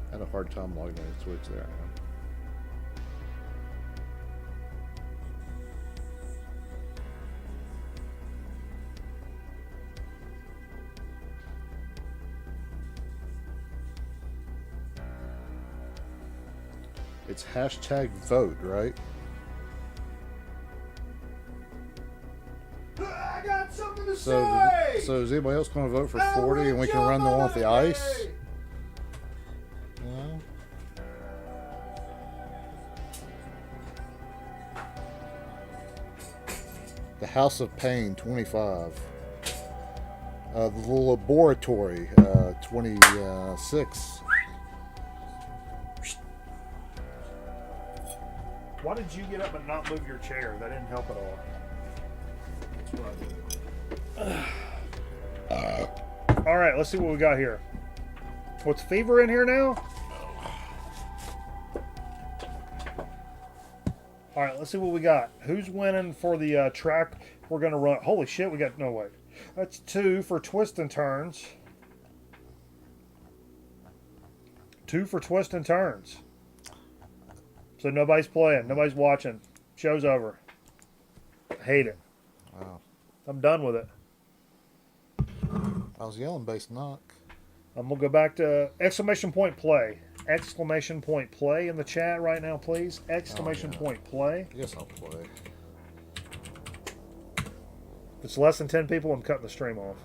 I had a hard time logging in, so it's there. I am. It's hashtag vote, right? I got something to So is anybody else going to vote for 40 and we can run the one with the ice? No? The House of Pain, 25. The Laboratory, 26. Why did you get up and not move your chair? That didn't help at all. All right, let's see what we got here. What's Fever in here now? All right, let's see what we got. Who's winning for the track we're going to run? Holy shit, we got, no way. That's 2 for Twist and Turns. 2 for Twist and Turns. So nobody's playing, nobody's watching. Show's over. Hate it. Wow. I'm done with it. I was yelling base knock. I'm going to go back to ! Play. ! Play in the chat right now, please. ! Play. I guess I'll play. If it's less than 10 people, I'm cutting the stream off.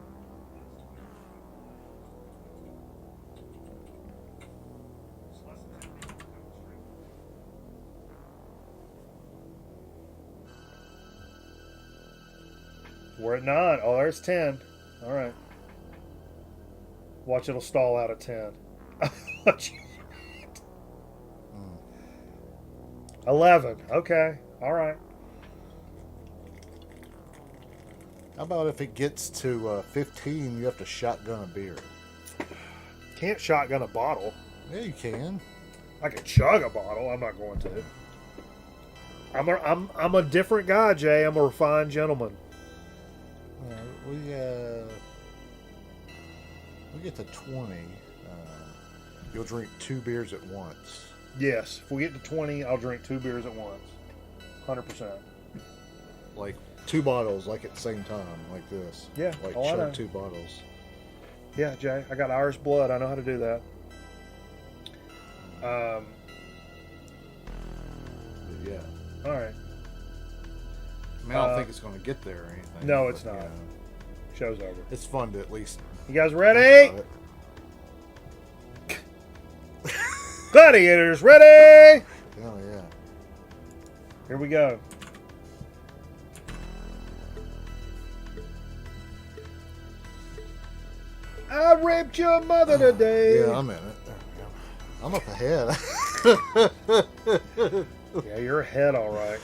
We're at 9. Oh, there's 10. All right. Watch, it'll stall out at 10. 11. Okay. All right. How about if it gets to 15, you have to shotgun a beer? Can't shotgun a bottle. Yeah, you can. I can chug a bottle. I'm not going to. I'm a different guy, Jay. I'm a refined gentleman. We get to 20. You'll drink 2 beers at once. Yes. If we get to 20, I'll drink 2 beers at once. 100%. Like 2 bottles, like at the same time, like this. Yeah. Like I know. chug 2 bottles. Yeah, Jay. I got Irish blood. I know how to do that. Yeah. All right. I mean, I don't think it's going to get there or anything. No, it's but, not. you know, Show's over. it's fun to at least. You guys ready? Gladiators ready? Oh yeah. Here we go. I raped your mother today. Yeah, I'm in it. There we go. I'm up ahead. Yeah, you're ahead, all right.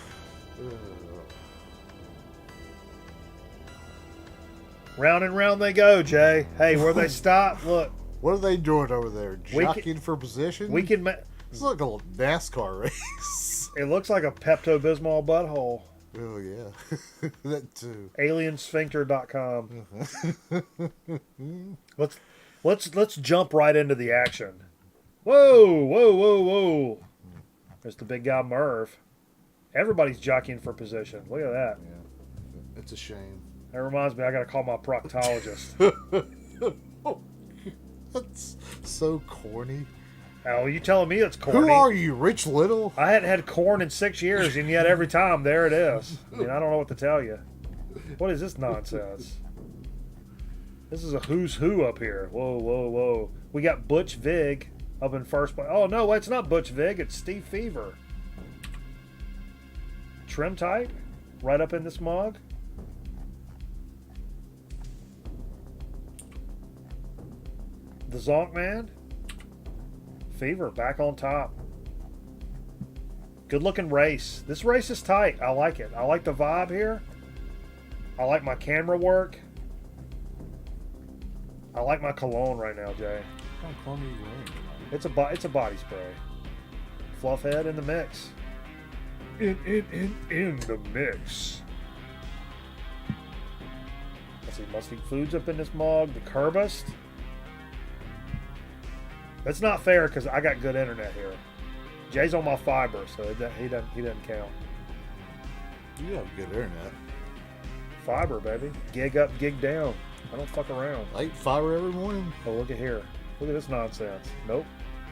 Round and round they go, Jay. Hey, where they stop? Look. What are they doing over there? We Jockeying for position? We can. It's like a NASCAR race. It looks like a Pepto-Bismol butthole. Oh, yeah. That too. Aliensphincter.com. Let's jump right into the action. Whoa, whoa, whoa, whoa. There's the big guy Merv. Everybody's jockeying for position. Look at that. Yeah. It's a shame. That reminds me, I got to call my proctologist. That's so corny. Oh, you telling me it's corny? Who are you, Rich Little? I hadn't had corn in 6 years, and yet every time, there it is. I mean, I don't know what to tell you. What is this nonsense? This is a who's who up here. Whoa, whoa, whoa. We got Butch Vig up in first place. Oh, no, it's not Butch Vig. It's Steve Fever. Trim tight. Right up in this mug. The Zonk Man. Fever back on top. Good looking race. This race is tight. I like it. I like the vibe here. I like my camera work. I like my cologne right now, Jay. It's a body spray. Fluff head in the mix. In the mix. Let's see, Musty Foods up in this mug. The Curbist. That's not fair because I got good internet here. Jay's on my fiber, so he doesn't count. You have good internet. Fiber, baby. Gig up, gig down. I don't fuck around. I eat fiber every morning. Oh, look at here. Look at this nonsense. Nope.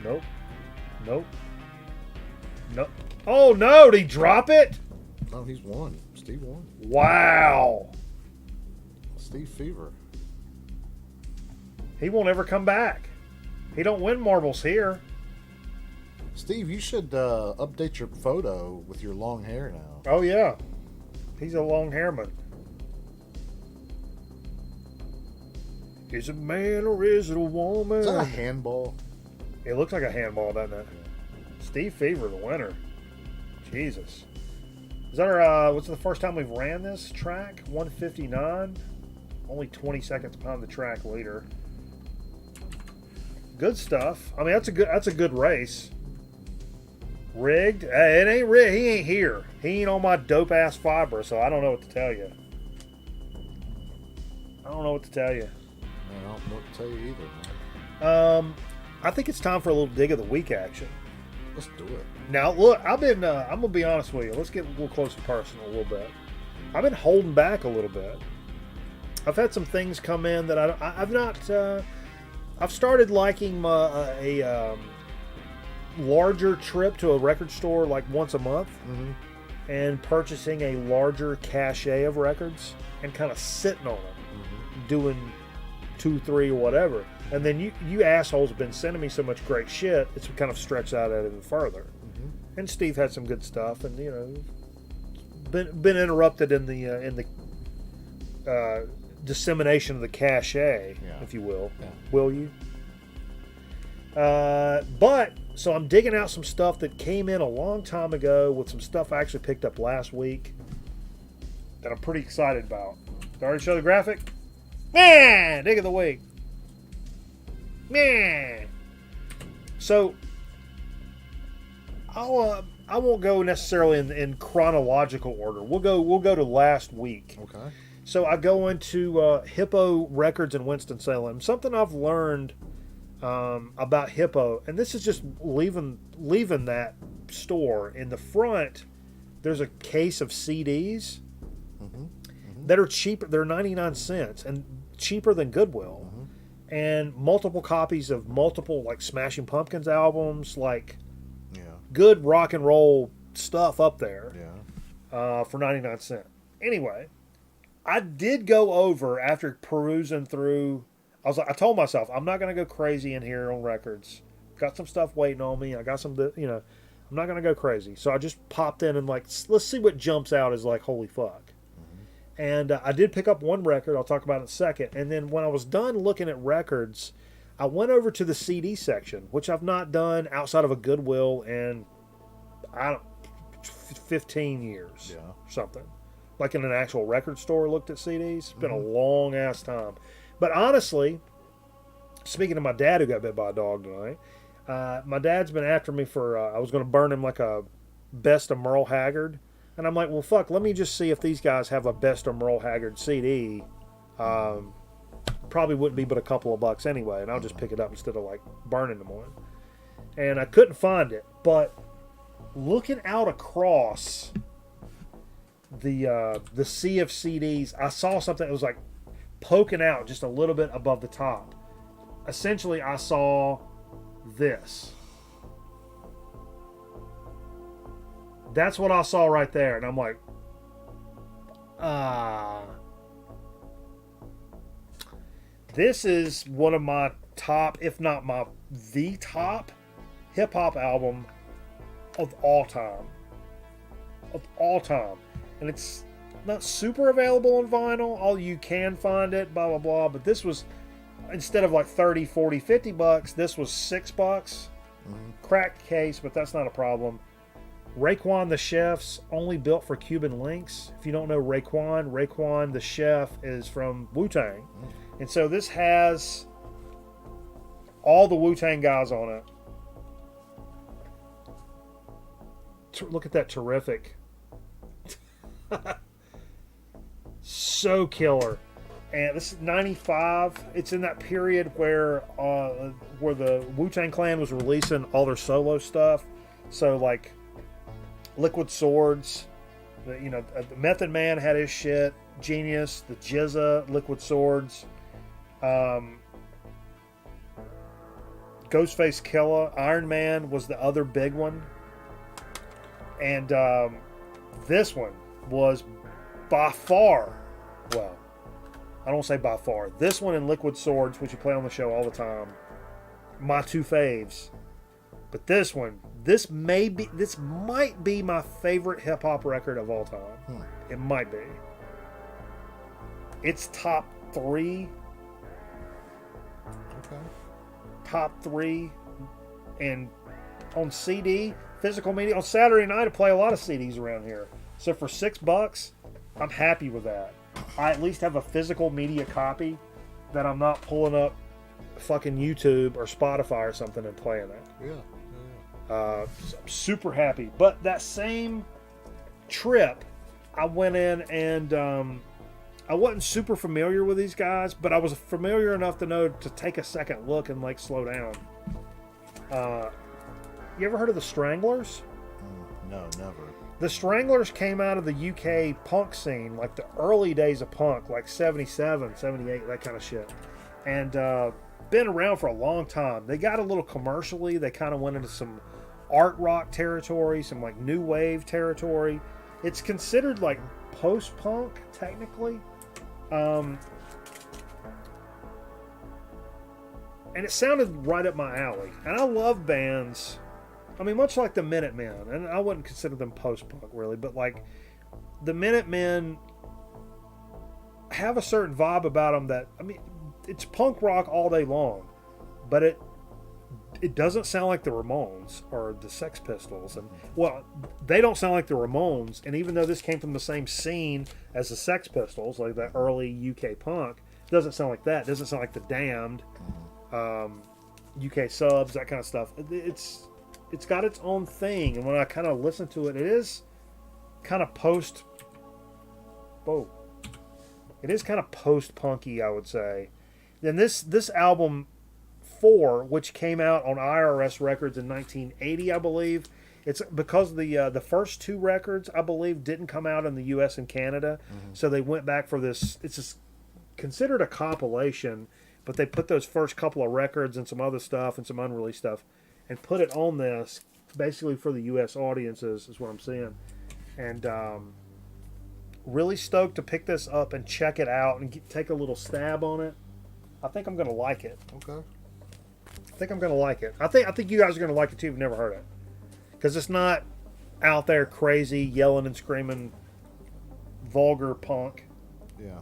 Nope. Nope. Nope. Oh, no. Did he drop it? No, he's won. Steve won. Wow. Steve Fever. He won't ever come back. He don't win marbles here. Steve, you should update your photo with your long hair now. Oh, yeah. He's a long hairman. Is it a man or is it a woman? Is that a handball? It looks like a handball, doesn't it? Steve Fever, the winner. Jesus. Is that our, what's the first time we've ran this track? 159. Only 20 seconds behind the track leader. Good stuff. I mean, that's a good race. Rigged? Hey, it ain't rigged. He ain't here. He ain't on my dope ass fiber, so I don't know what to tell you. I don't know what to tell you. I don't know what to tell you either, man. I think it's time for a little dig of the week action. Let's do it. Now, look, I'm gonna be honest with you. Let's get a little close and personal a little bit. I've been holding back a little bit. I've had some things come in that I've not. I've started liking a larger trip to a record store like once a month, and purchasing a larger cachet of records and kind of sitting on them, doing 2, 3, or whatever. And then you assholes have been sending me so much great shit, it's kind of stretched out even further. And Steve had some good stuff, and been interrupted in the dissemination of the cachet, if you will. Yeah. Will you? But so I'm digging out some stuff that came in a long time ago with some stuff I actually picked up last week that I'm pretty excited about. Did I already show the graphic? Man, dig of the week. Man. So I won't go necessarily in chronological order. We'll go to last week. Okay. So I go into Hippo Records in Winston-Salem. Something I've learned about Hippo, and this is just leaving that store. In the front, there's a case of CDs that are cheaper. They're 99 cents and cheaper than Goodwill. And multiple copies of multiple like Smashing Pumpkins albums, like good rock and roll stuff up there for 99 cents. Anyway, I did go over after perusing through. I told myself I'm not going to go crazy in here on records. Got some stuff waiting on me. I got some, I'm not going to go crazy. So I just popped in and like, let's see what jumps out as like, holy fuck. And I did pick up one record. I'll talk about it in a second. And then when I was done looking at records, I went over to the CD section, which I've not done outside of a Goodwill in 15 years, something. Like in an actual record store, looked at CDs. It's been a long ass time. But honestly, speaking of my dad who got bit by a dog tonight, my dad's been after me for. I was going to burn him like a Best of Merle Haggard. And I'm like, well, fuck, let me just see if these guys have a Best of Merle Haggard CD. Probably wouldn't be but a couple of bucks anyway, and I'll just pick it up instead of like burning them on. And I couldn't find it, but looking out across the sea of CDs, I saw something that was like poking out just a little bit above the top. Essentially, I saw this. That's what I saw right there, and I'm like, this is one of my top, if not the top, hip hop album of all time. Of all time. And it's not super available on vinyl. All you can find it, blah, blah, blah. But this was, instead of like 30, 40, 50 bucks, this was $6. Mm-hmm. Cracked case, but that's not a problem. Raekwon the Chef's only built for Cuban links. If you don't know Raekwon the Chef is from Wu-Tang. Mm-hmm. And so this has all the Wu-Tang guys on it. Look at that, terrific. So killer. And this is 95. It's in that period where the Wu-Tang Clan was releasing all their solo stuff. So like Liquid Swords, the Method Man had his shit. Genius, the Jizza, Liquid Swords. Ghostface Killah, Iron Man was the other big one. And this one was by far, well, I don't say by far, this one and Liquid Swords, which you play on the show all the time, my two faves. But this one, this might be my favorite hip hop record of all time. It might be. It's top 3. Okay. Top 3. And on CD, physical media, on Saturday night I play a lot of CDs around here. So for $6, I'm happy with that. I at least have a physical media copy that I'm not pulling up fucking YouTube or Spotify or something and playing it. Yeah. So I'm super happy. But that same trip, I went in and I wasn't super familiar with these guys, but I was familiar enough to know to take a second look and like slow down. You ever heard of the Stranglers? No, never. The Stranglers came out of the UK punk scene, like the early days of punk, like 77, 78, that kind of shit. And been around for a long time. They got a little commercially. They kind of went into some art rock territory, some like new wave territory. It's considered like post-punk, technically. And it sounded right up my alley. And I love bands, I mean, much like the Minutemen, and I wouldn't consider them post-punk really, but like the Minutemen have a certain vibe about them that, I mean, it's punk rock all day long, but it doesn't sound like the Ramones or the Sex Pistols. And well, they don't sound like the Ramones, and even though this came from the same scene as the Sex Pistols, like that early UK punk, it doesn't sound like that. It doesn't sound like the Damned, UK Subs, that kind of stuff. It's got its own thing, and when I kind of listen to it, it is kind of post-punky, I would say. Then this album 4, which came out on IRS Records in 1980, I believe. It's because the first 2 records, I believe, didn't come out in the U.S. and Canada, so they went back for this. It's considered a compilation, but they put those first couple of records and some other stuff and some unreleased stuff and put it on this basically for the U.S. audiences, is what I'm saying. And really stoked to pick this up and check it out and take a little stab on it. I think I'm going to like it. Okay. I think I'm going to like it. I think you guys are going to like it too if you've never heard it. Because it's not out there crazy, yelling and screaming, vulgar punk. Yeah.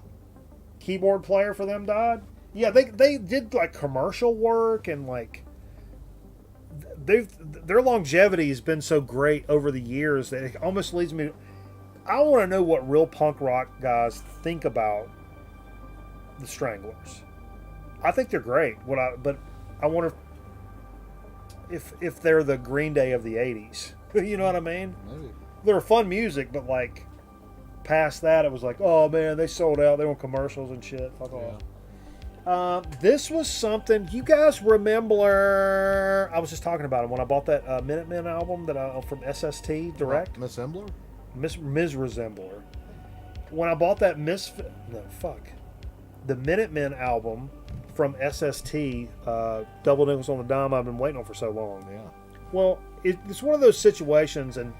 Keyboard player for them died. Yeah, they did like commercial work, and like their longevity has been so great over the years that it almost leads me to, I want to know what real punk rock guys think about the Stranglers. I think they're great. But I wonder if they're the Green Day of the 80s. You know what I mean? Maybe. They were fun music, but like past that, it was like, oh man, they sold out. They were on commercials and shit. Fuck off. This was something you guys remember. I was just talking about it when I bought that Minutemen album that from SST Direct. Miss Embler? Ms. Resembler. When I bought that the Minutemen album from SST, Double Nickels on the Dime, I've been waiting on for so long. Yeah. Well, it's one of those situations, and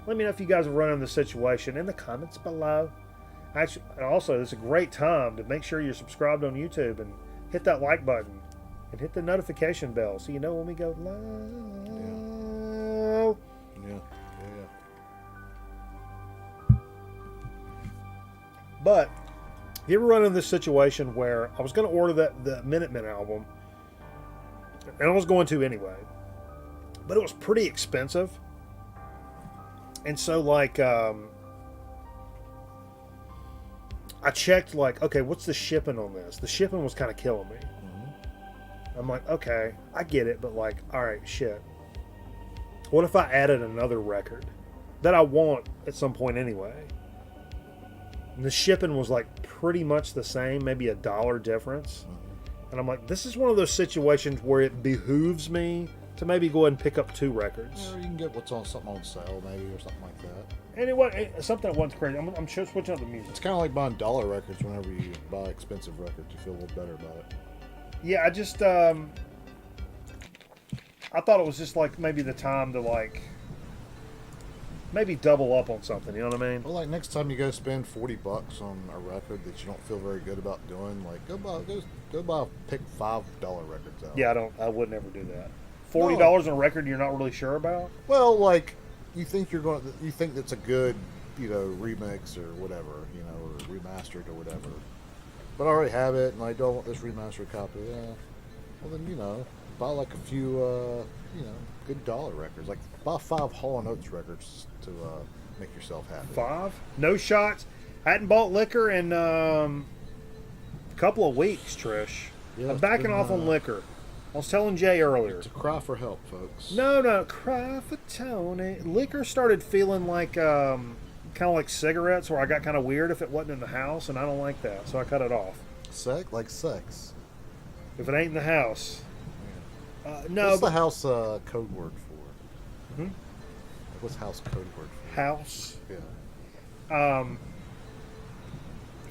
let me know if you guys have run into the situation in the comments below. Actually, and also, it's a great time to make sure you're subscribed on YouTube and hit that like button and hit the notification bell so you know when we go live. Yeah. But you ever run into this situation where I was going to order the Minutemen album, and I was going to anyway, but it was pretty expensive, and so like I checked like, okay, what's the shipping on this? The shipping was kind of killing me. I'm like, okay, I get it, but like, all right, shit. What if I added another record that I want at some point anyway? And the shipping was like pretty much the same, maybe $1 difference. And I'm like, this is one of those situations where it behooves me to maybe go ahead and pick up 2 records. Yeah, or you can get something on sale maybe or something like that. Anyway, something that wasn't crazy. I'm switching up the music. It's kind of like buying dollar records whenever you buy expensive records. You feel a little better about it. Yeah, I just I thought it was just like maybe the time to like maybe double up on something, you know what I mean? Well, like next time you go spend $40 on a record that you don't feel very good about doing, like go pick $5 records out. Yeah, I would never do that. $40 on a record you're not really sure about? Well, like you think that's a good, remix or whatever, or remastered or whatever. But I already have it, and I don't want this remastered copy. Yeah. Well, then buy like a few, good dollar records. Like buy 5 Hall & Oates records to make yourself happy. 5? No shots. I hadn't bought liquor in a couple of weeks, Trish. Yeah, I'm backing off on liquor. I was telling Jay earlier. It's a cry for help, folks. No, cry for Tony. Liquor started feeling like kind of like cigarettes, where I got kind of weird if it wasn't in the house, and I don't like that, so I cut it off. Sex. If it ain't in the house. No. What's the house code word for? Hmm? What's house code word for? House. Yeah.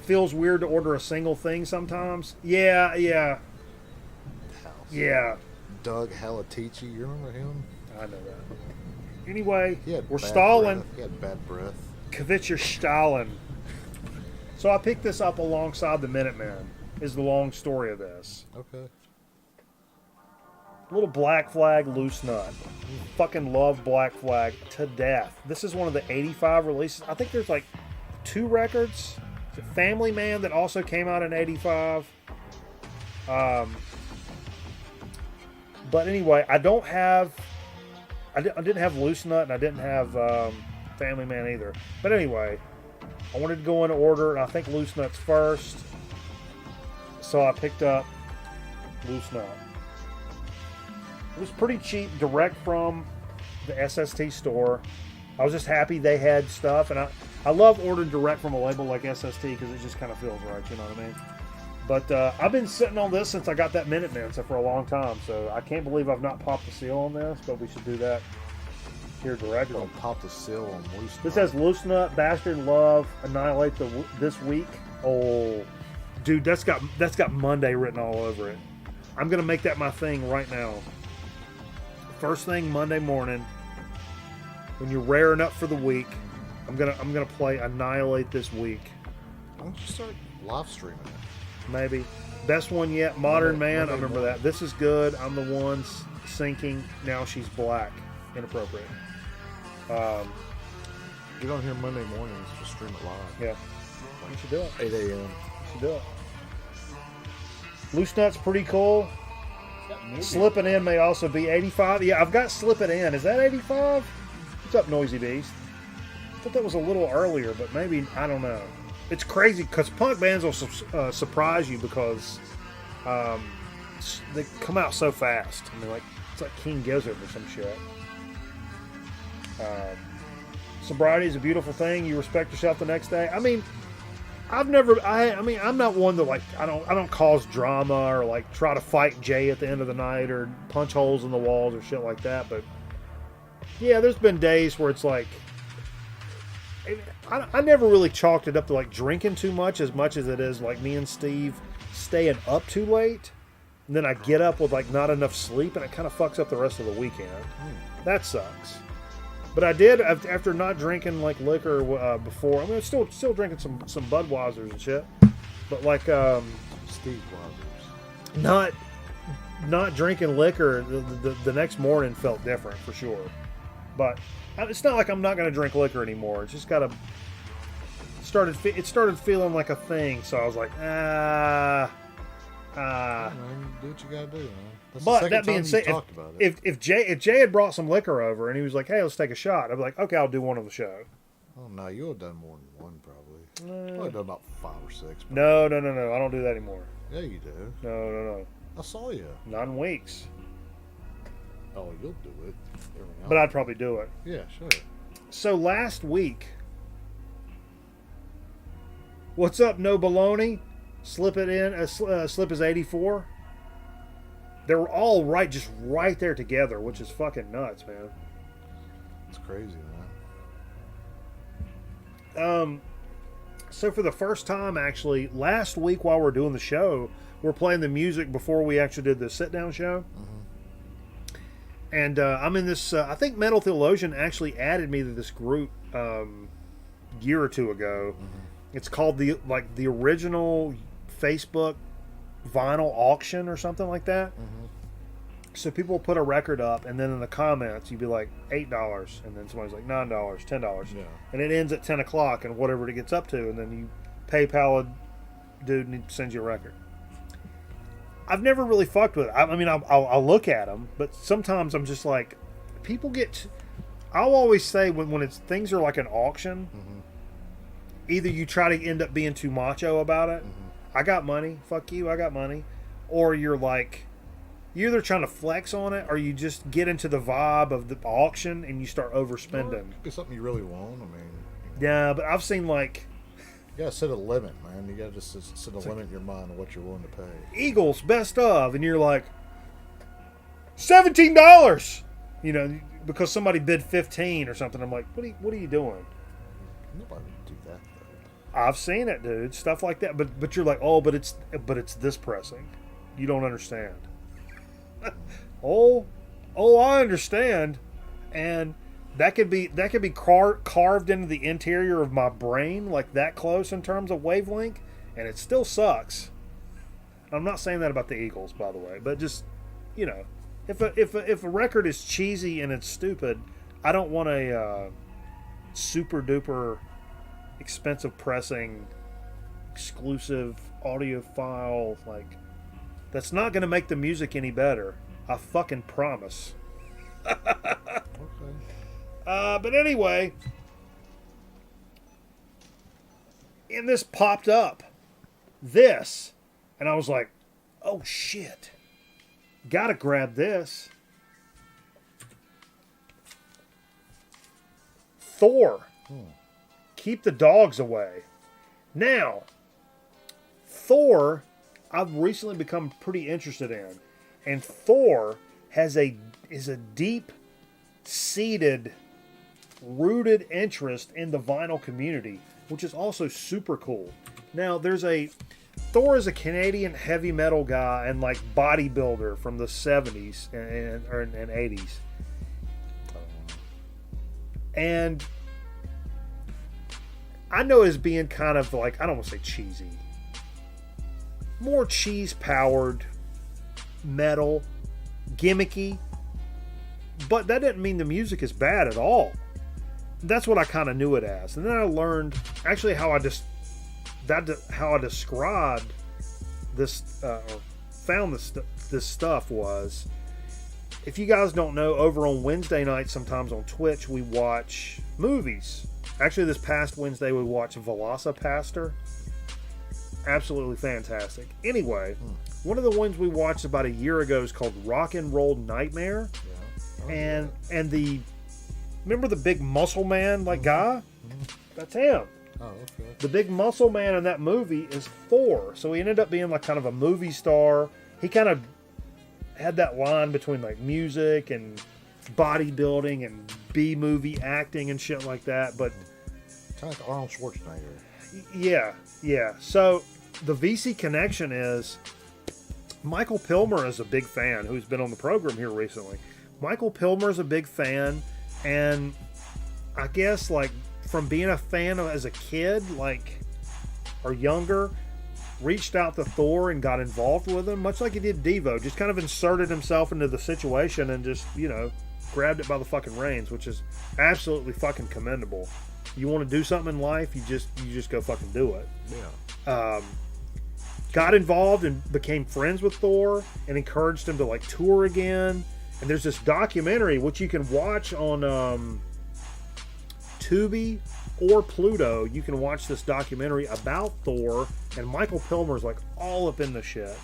Feels weird to order a single thing sometimes. Yeah. House. Yeah. Doug Halatici, you remember him? I know that. Anyway, we're stalling. He had bad breath. Kvitcher Stalin. So I picked this up alongside the Minutemen, is the long story of this. Okay. Little Black Flag loose nut. Fucking love Black Flag to death. This is one of the 85 releases. I think there's like 2 records. It's a Family Man that also came out in 85. But anyway, I didn't have loose nut, and I didn't have Family Man either. But anyway, I wanted to go in order, and I think loose nut's first. So I picked up loose nut. It was pretty cheap, direct from the SST store. I was just happy they had stuff, and I love ordering direct from a label like SST because it just kind of feels right, you know what I mean? But I've been sitting on this since I got that Minuteman, so for a long time. So I can't believe I've not popped the seal on this, but we should do that here directly. Don't pop the seal on loose nut. This has loose nut, bastard love, annihilate this week. Oh, dude, that's got Monday written all over it. I'm gonna make that my thing right now. First thing Monday morning, when you're raring up for the week, I'm gonna play Annihilate this week. Why don't you start live streaming it? Maybe. Best one yet, Modern Man. Monday I remember morning. that. This is good. I'm the one sinking. Now she's black. Inappropriate. Get on here Monday mornings, just stream it live. Yeah. You should do it. 8 a.m. You should do it. Loose Nut's pretty cool. Slip It In may also be 85. Yeah, I've got Slip It In. Is that 85? What's up, Noisy Beast? I thought that was a little earlier, but maybe, I don't know. It's crazy because punk bands will surprise you because they come out so fast. I mean, like it's like King Gizzard or some shit. Sobriety is a beautiful thing. You respect yourself the next day. I mean, I'm not one that like I don't cause drama or like try to fight Jay at the end of the night or punch holes in the walls or shit like that. But yeah, there's been days where it's like I never really chalked it up to like drinking too much as it is like me and Steve staying up too late. And then I get up with like not enough sleep and it kind of fucks up the rest of the weekend. That sucks. But I did, after not drinking like liquor before. I mean, I'm still drinking some Budweisers and shit. But like Steve Weisers. Not drinking liquor the next morning felt different for sure. But it's not like I'm not going to drink liquor anymore. It's just got to it started feeling like a thing. So I was like, Man, do what you gotta do, man. That's the But second that being time said, you've talked about it. if Jay had brought some liquor over and he was like, "Hey, let's take a shot," I'd be like, "Okay, I'll do one on the show." Oh no, you'll have done more than one probably. Probably done about 5 or 6. No, I don't do that anymore. Yeah, you do. No, I saw you. not in weeks. Oh, you'll do it. Every now But and I'd probably do it. then. Yeah, sure. So last week, what's up? No baloney. Slip it in. Slip is 84. They were all just right there together, which is fucking nuts, man. It's crazy, man. So for the first time, actually, last week while we were doing the show, we're playing the music before we actually did the sit-down show. And I'm in this. I think Metal Theologian actually added me to this group year or two ago. It's called the original Facebook vinyl auction or something like that. So people put a record up, and then in the comments you'd be like $8, and then somebody's like $9, $10, Yeah. and it ends at 10 o'clock and whatever it gets up to, and then you PayPal a dude and he sends you a record. I've never really fucked with it. I mean, I'll look at them, but sometimes I'm just like, people get. I'll always say when things are like an auction, either you try to end up being too macho about it. I got money, fuck you, I got money, or you're either trying to flex on it, or you just get into the vibe of the auction and you start overspending. It could be something you really want. I mean, Yeah, but I've seen like you gotta set a limit, man. You gotta just set a limit in your mind of what you're willing to pay. Eagles best of, and you're like $17, because somebody bid 15 or something. I'm like, what are you doing? Nobody would do that though. I've seen it, dude. Stuff like that. But you're like, oh, but it's this pressing. You don't understand. oh, I understand. And that could be carved into the interior of my brain, like that close in terms of wavelength, and it still sucks. I'm not saying that about the Eagles, by the way, but just if a record is cheesy and it's stupid, I don't want a super duper expensive pressing exclusive audiophile that's not going to make the music any better. I fucking promise. Okay. But anyway, and this popped up, and I was like, oh shit, gotta grab this. Thor, Keep the Dogs Away. Now, Thor, I've recently become pretty interested in, and Thor is a deep-seated, rooted interest in the vinyl community, which is also super cool. Now, Thor is a Canadian heavy metal guy and bodybuilder from the 70s and 80s. And I know it as being kind of I don't want to say cheesy, more cheese-powered metal, gimmicky, but that didn't mean the music is bad at all. That's what I kind of knew it as. And then I learned actually how I described this or found this stuff was, if you guys don't know, over on Wednesday nights sometimes on Twitch we watch movies. Actually, this past Wednesday we watched Velocipaster. Absolutely fantastic. Anyway, one of the ones we watched about a year ago is called Rock and Roll Nightmare. Yeah. And the remember the big muscle man guy? That's him. Oh, okay. The big muscle man in that movie is Thor. So he ended up being like kind of a movie star. He kind of had that line between like music and bodybuilding and B-movie acting and shit like that. But Kind of like Arnold Schwarzenegger. yeah. So the VC connection is Michael Pilmer is a big fan who's been on the program here recently. Michael Pilmer is a big fan, and I guess like from being a fan as a kid, like or younger, reached out to Thor and got involved with him, much like he did Devo. Just kind of inserted himself into the situation and just grabbed it by the fucking reins, which is absolutely fucking commendable. You want to do something in life, you just go fucking do it. Yeah. Got involved and became friends with Thor and encouraged him to like tour again. And there's this documentary which you can watch on Tubi or Pluto. You can watch this documentary about Thor, and Michael Pilmer's like all up in the shit.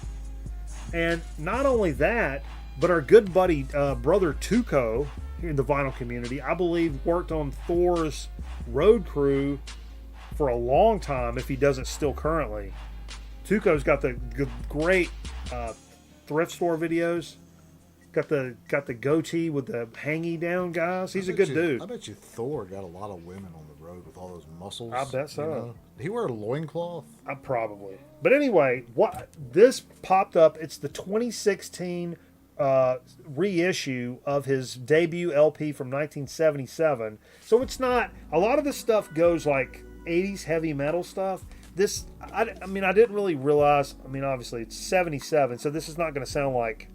And not only that, but our good buddy brother Tuco here in the vinyl community, I believe worked on Thor's road crew for a long time, if he doesn't still currently. Tuco's got the great thrift store videos. Got the goatee with the hangy down guys. He's a good dude. I bet you Thor got a lot of women on the road with all those muscles. I bet so. Did he wear a loincloth? Probably. But anyway, what this popped up. It's the 2016 reissue of his debut LP from 1977. So it's not a lot of this stuff goes like 80s heavy metal stuff. This, I didn't really realize. I mean, obviously it's 77, so this is not going to sound like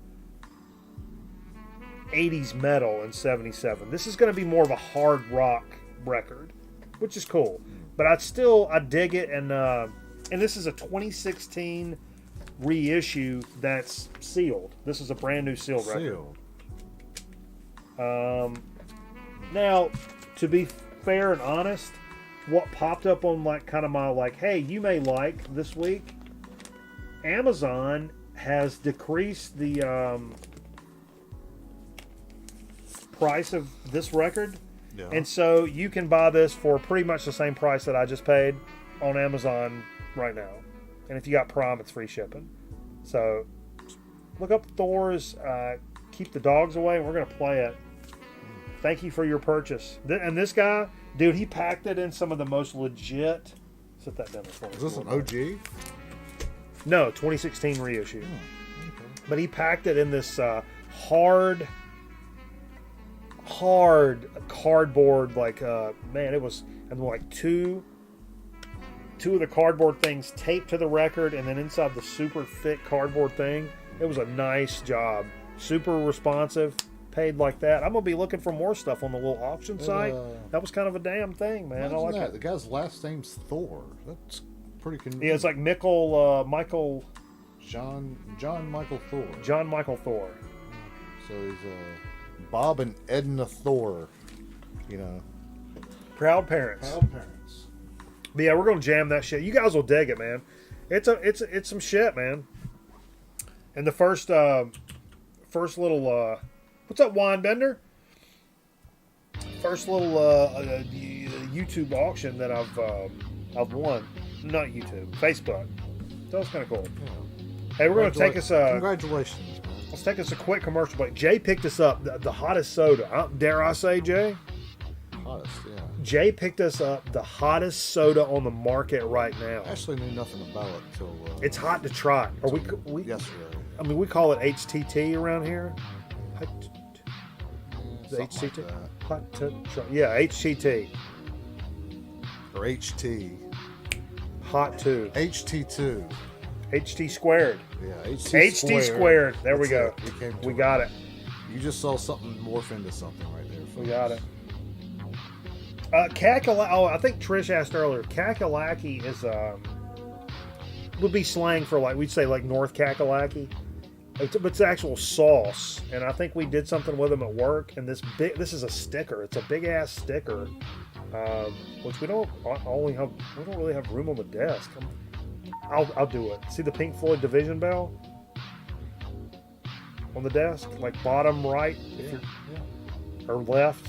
80s metal in 77. This is going to be more of a hard rock record, which is cool. But I dig it, and this is a 2016 reissue that's sealed. This is a brand new sealed record. Now, to be fair and honest, what popped up on like kind of my like, hey, you may like this week, Amazon has decreased the price of this record, and so you can buy this for pretty much the same price that I just paid on Amazon right now. And if you got Prime, it's free shipping. So look up Thor's Keep the Dogs Away, and we're going to play it. Thank you for your purchase. And this guy, dude, he packed it in some of the most legit. Set that down for me. Is this an OG? No, 2016 reissue. Oh, okay. But he packed it in this hard cardboard, like man, it was, and like two of the cardboard things taped to the record, and then inside the super thick cardboard thing. It was a nice job, super responsive. Paid like that. I'm gonna be looking for more stuff on the little auction site. That was kind of a damn thing, man. I like that. it. The guy's last name's Thor. That's pretty convenient. Yeah, it's like Michael John Michael Thor. John Michael Thor. So he's Bob and Edna Thor. Proud parents. Proud parents. But yeah, we're gonna jam that shit. You guys will dig it, man. It's some shit, man. And the first little what's up, Wine Bender? First little YouTube auction that I've won. Not YouTube, Facebook. That was kind of cool. Yeah. Hey, we're going to take us congratulations, man. Let's take us a quick commercial break. Jay picked us up the hottest soda. Dare I say, Jay? Hottest, yeah. Jay picked us up the hottest soda on the market right now. I actually knew nothing about it until it's hot to try. Or we yesterday. I mean, we call it HTT around here. The Something HTT? like Hot to try. Yeah, HTT. or HT. Hot 2. HT2. HT squared. Yeah, HT squared. There we That's go. it. We got it. You just saw something morph into something right there. We got it. I think Trish asked earlier. Kakalaki is would be slang for like we'd say like North Kakalaki. It's actual sauce, and I think we did something with them at work. And this is a sticker. It's a big ass sticker, which we don't really have room on the desk. I'll do it. See the Pink Floyd Division bell on the desk, like bottom right, or left.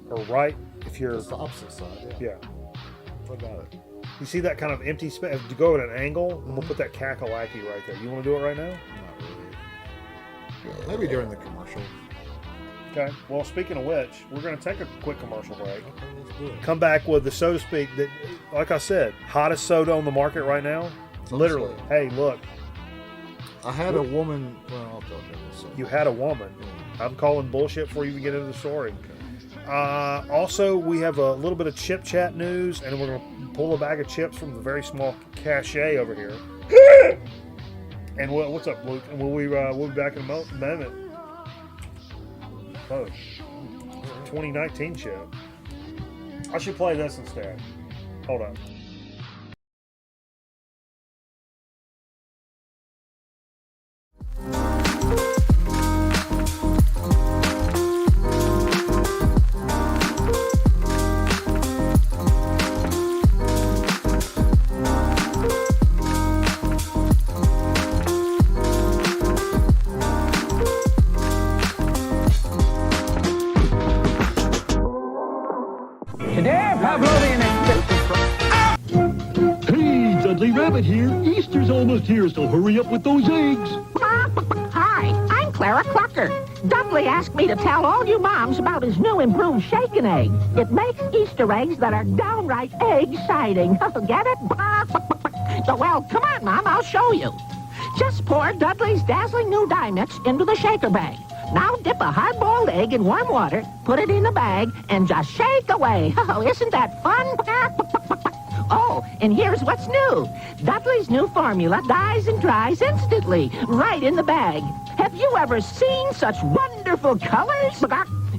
or right if you're. It's the opposite side. Yeah. I got it. You see that kind of empty space? To go at an angle, we'll put that kakalaki right there. You want to do it right now? Not really. Maybe during the commercial. Okay. Well, speaking of which, we're going to take a quick commercial break. Okay, let's do it. Come back with the, so to speak, that, like I said, hottest soda on the market right now. Literally. Hey, look. I had a woman. Well, I'll tell you this. You had a woman. I'm calling bullshit before you even get into the story. Also, we have a little bit of chip chat news, and we're going to pull a bag of chips from the very small cachet over here. And what's up, Luke? And we'll be back in a moment. Oh, 2019 chip. I should play this instead. Hold on. Rabbit here. Easter's almost here, so hurry up with those eggs. Hi, I'm Clara Clucker. Dudley asked me to tell all you moms about his new improved shaken egg. It makes Easter eggs that are downright egg-siding. Get it? Well, come on, Mom, I'll show you. Just pour Dudley's dazzling new dye mix into the shaker bag. Now dip a hard-boiled egg in warm water, put it in the bag, and just shake away. Oh, isn't that fun? Oh, and here's what's new. Dudley's new formula dyes and dries instantly, right in the bag. Have you ever seen such wonderful colors?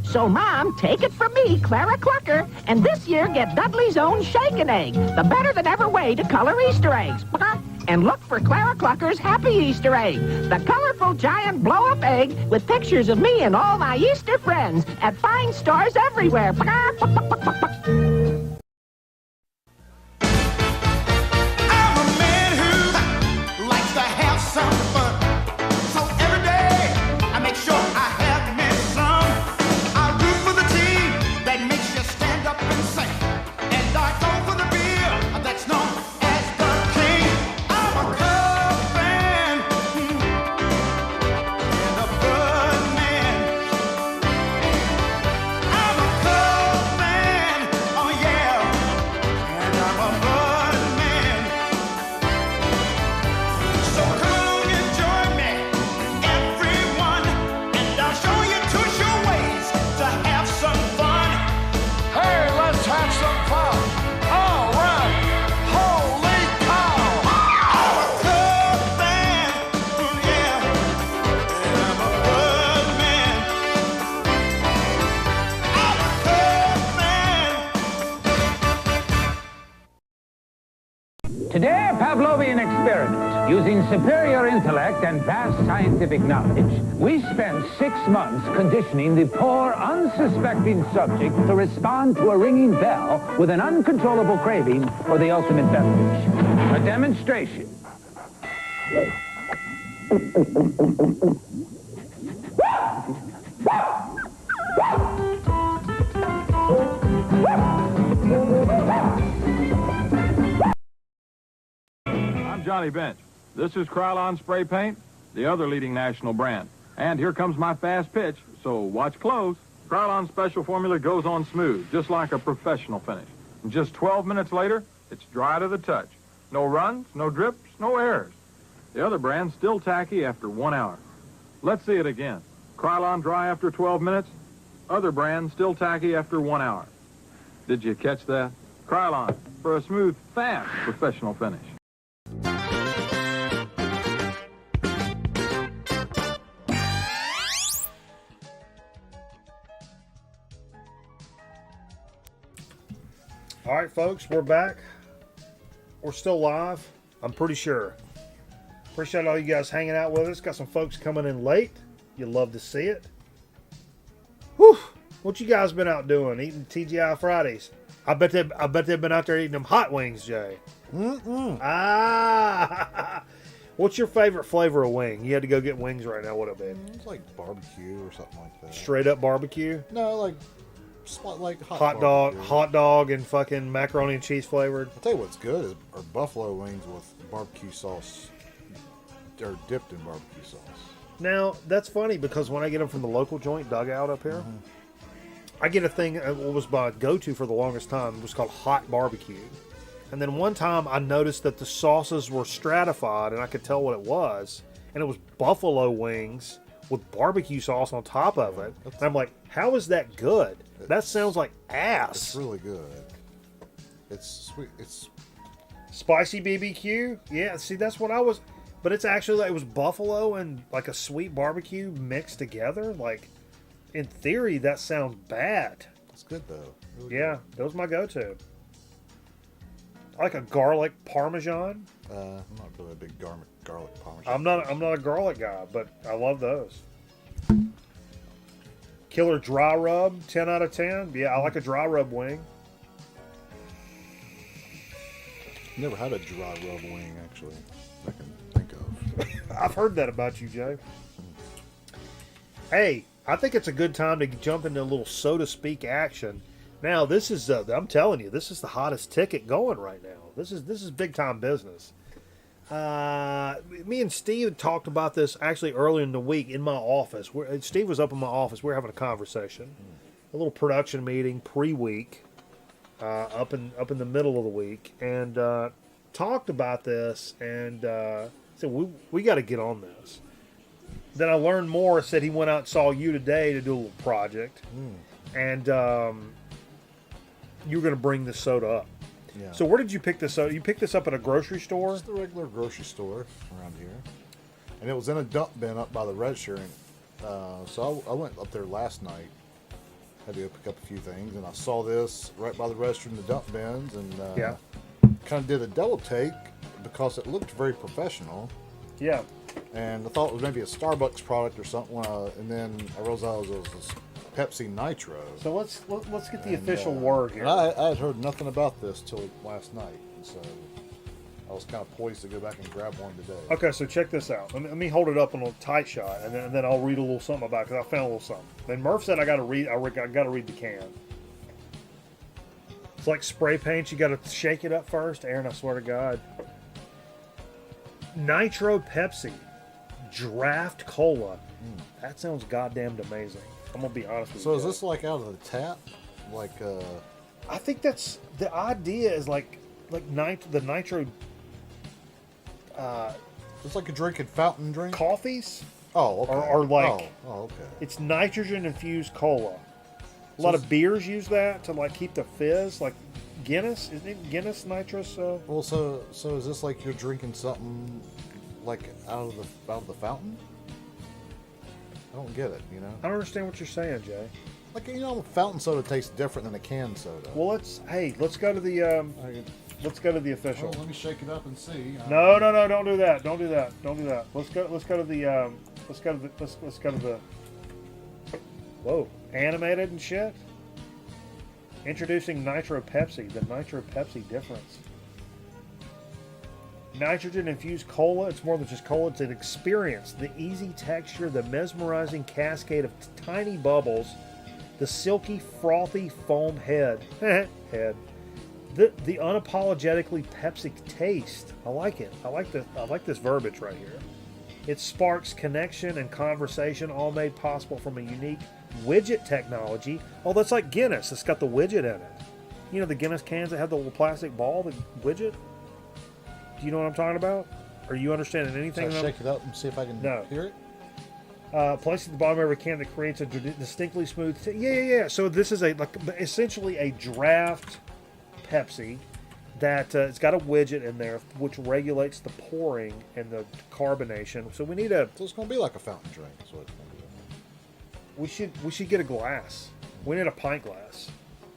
So, Mom, take it from me, Clara Clucker, and this year get Dudley's own shaken egg, the better-than-ever way to color Easter eggs. And look for Clara Clucker's Happy Easter Egg, the colorful giant blow-up egg with pictures of me and all my Easter friends at fine stores everywhere. Today, a Pavlovian experiment. Using superior intellect and vast scientific knowledge, we spent 6 months conditioning the poor, unsuspecting subject to respond to a ringing bell with an uncontrollable craving for the ultimate beverage. A demonstration. Johnny Bench. This is Krylon Spray Paint, the other leading national brand. And here comes my fast pitch, so watch close. Krylon Special Formula goes on smooth, just like a professional finish. And just 12 minutes later, it's dry to the touch. No runs, no drips, no errors. The other brand's still tacky after 1 hour. Let's see it again. Krylon dry after 12 minutes, other brand still tacky after 1 hour. Did you catch that? Krylon, for a smooth, fast professional finish. All right, folks, we're back. We're still live, I'm pretty sure. Appreciate all you guys hanging out with us. Got some folks coming in late. You love to see it. Whew. What you guys been out doing? Eating TGI Fridays? I bet they've been out there eating them hot wings, Jay. Ah. What's your favorite flavor of wing? You had to go get wings right now. What would it be? It's like barbecue or something like that. Straight up barbecue? No, like like hot barbecue. dog, and fucking macaroni and cheese flavored. I'll tell you what's good are buffalo wings with barbecue sauce, or dipped in barbecue sauce. Now that's funny because when I get them from the local joint Dugout up here, I get a thing. What was my go-to for the longest time was called hot barbecue. And then one time I noticed that the sauces were stratified, and I could tell what it was, and it was buffalo wings with barbecue sauce on top of it. And I'm like, how is that good? That sounds like ass. It's really good. It's sweet. It's Spicy BBQ? Yeah, see, that's what I was. But it's actually, it was buffalo and like a sweet barbecue mixed together. Like, in theory, that sounds bad. It's good, though. Really Yeah, that was my go-to. I like a garlic parmesan. I'm not really a big garlic parmesan. I'm not a garlic guy, but I love those. Killer dry rub, 10 out of 10. Yeah, I like a dry rub wing. Never had a dry rub wing, actually, I can think of. I've heard that about you, Joe. Hey, I think it's a good time to jump into a little so to speak action. Now, this is I'm telling you, this is the hottest ticket going right now. This is big time business. Me and Steve talked about this actually earlier in the week in my office. Steve was up in my office. We were having a conversation, a little production meeting pre-week, up in the middle of the week, and talked about this and said we got to get on this. Then I learned more. Said he went out and saw you today to do a little project, and you were going to bring this soda up. Yeah. So where did you pick this up? You picked this up at a grocery store? Just the regular grocery store around here. And it was in a dump bin up by the register. So I went up there last night. Had to go pick up a few things. And I saw this right by the register in the dump bins. And kind of did a double take because it looked very professional. Yeah. And I thought it was maybe a Starbucks product or something. And then I realized it was Pepsi Nitro. So let's get the official word here. I had heard nothing about this till last night, and so I was kind of poised to go back and grab one today. Okay, so check this out. Let me hold it up on a tight shot, and then I'll read a little something about it because I found a little something. Then Murph said I got to read. I got to read the can. It's like spray paint. You got to shake it up first, Aaron. I swear to God. Nitro Pepsi, Draft Cola. That sounds goddamn amazing. I'm gonna be honest with you. So is this like out of the tap? Like I think that's the idea. Is like the nitro. It's like a drinking fountain drink. Coffees. Oh, okay. Or like okay. It's nitrogen infused cola. A lot of beers use that to like keep the fizz. Like Guinness, isn't it Guinness nitrous? Well, so is this like you're drinking something like out of the fountain? I don't get it, you know. I don't understand what you're saying, Jay. Like, you know, fountain soda tastes different than a canned soda. Well, let's go to the official. Well, let me shake it up and see. No, don't do that. Don't do that. Let's go to the whoa, animated and shit. Introducing Nitro Pepsi, the Nitro Pepsi difference. Nitrogen infused cola. It's more than just cola. It's an experience. The easy texture, the mesmerizing cascade of tiny bubbles, the silky, frothy foam head. The unapologetically Pepsi taste. I like it. I like this verbiage right here. It sparks connection and conversation, all made possible from a unique widget technology. Oh, that's like Guinness. It's got the widget in it. You know the Guinness cans that have the little plastic ball, the widget? Do you know what I'm talking about? Are you understanding anything? Should I shake it up and see if I can hear it? Placed at the bottom of every can that creates a distinctly smooth. Yeah. So this is essentially a draft Pepsi that it's got a widget in there which regulates the pouring and the carbonation. So we need So it's going to be like a fountain drink. Is what it's going to be. We should get a glass. We need a pint glass.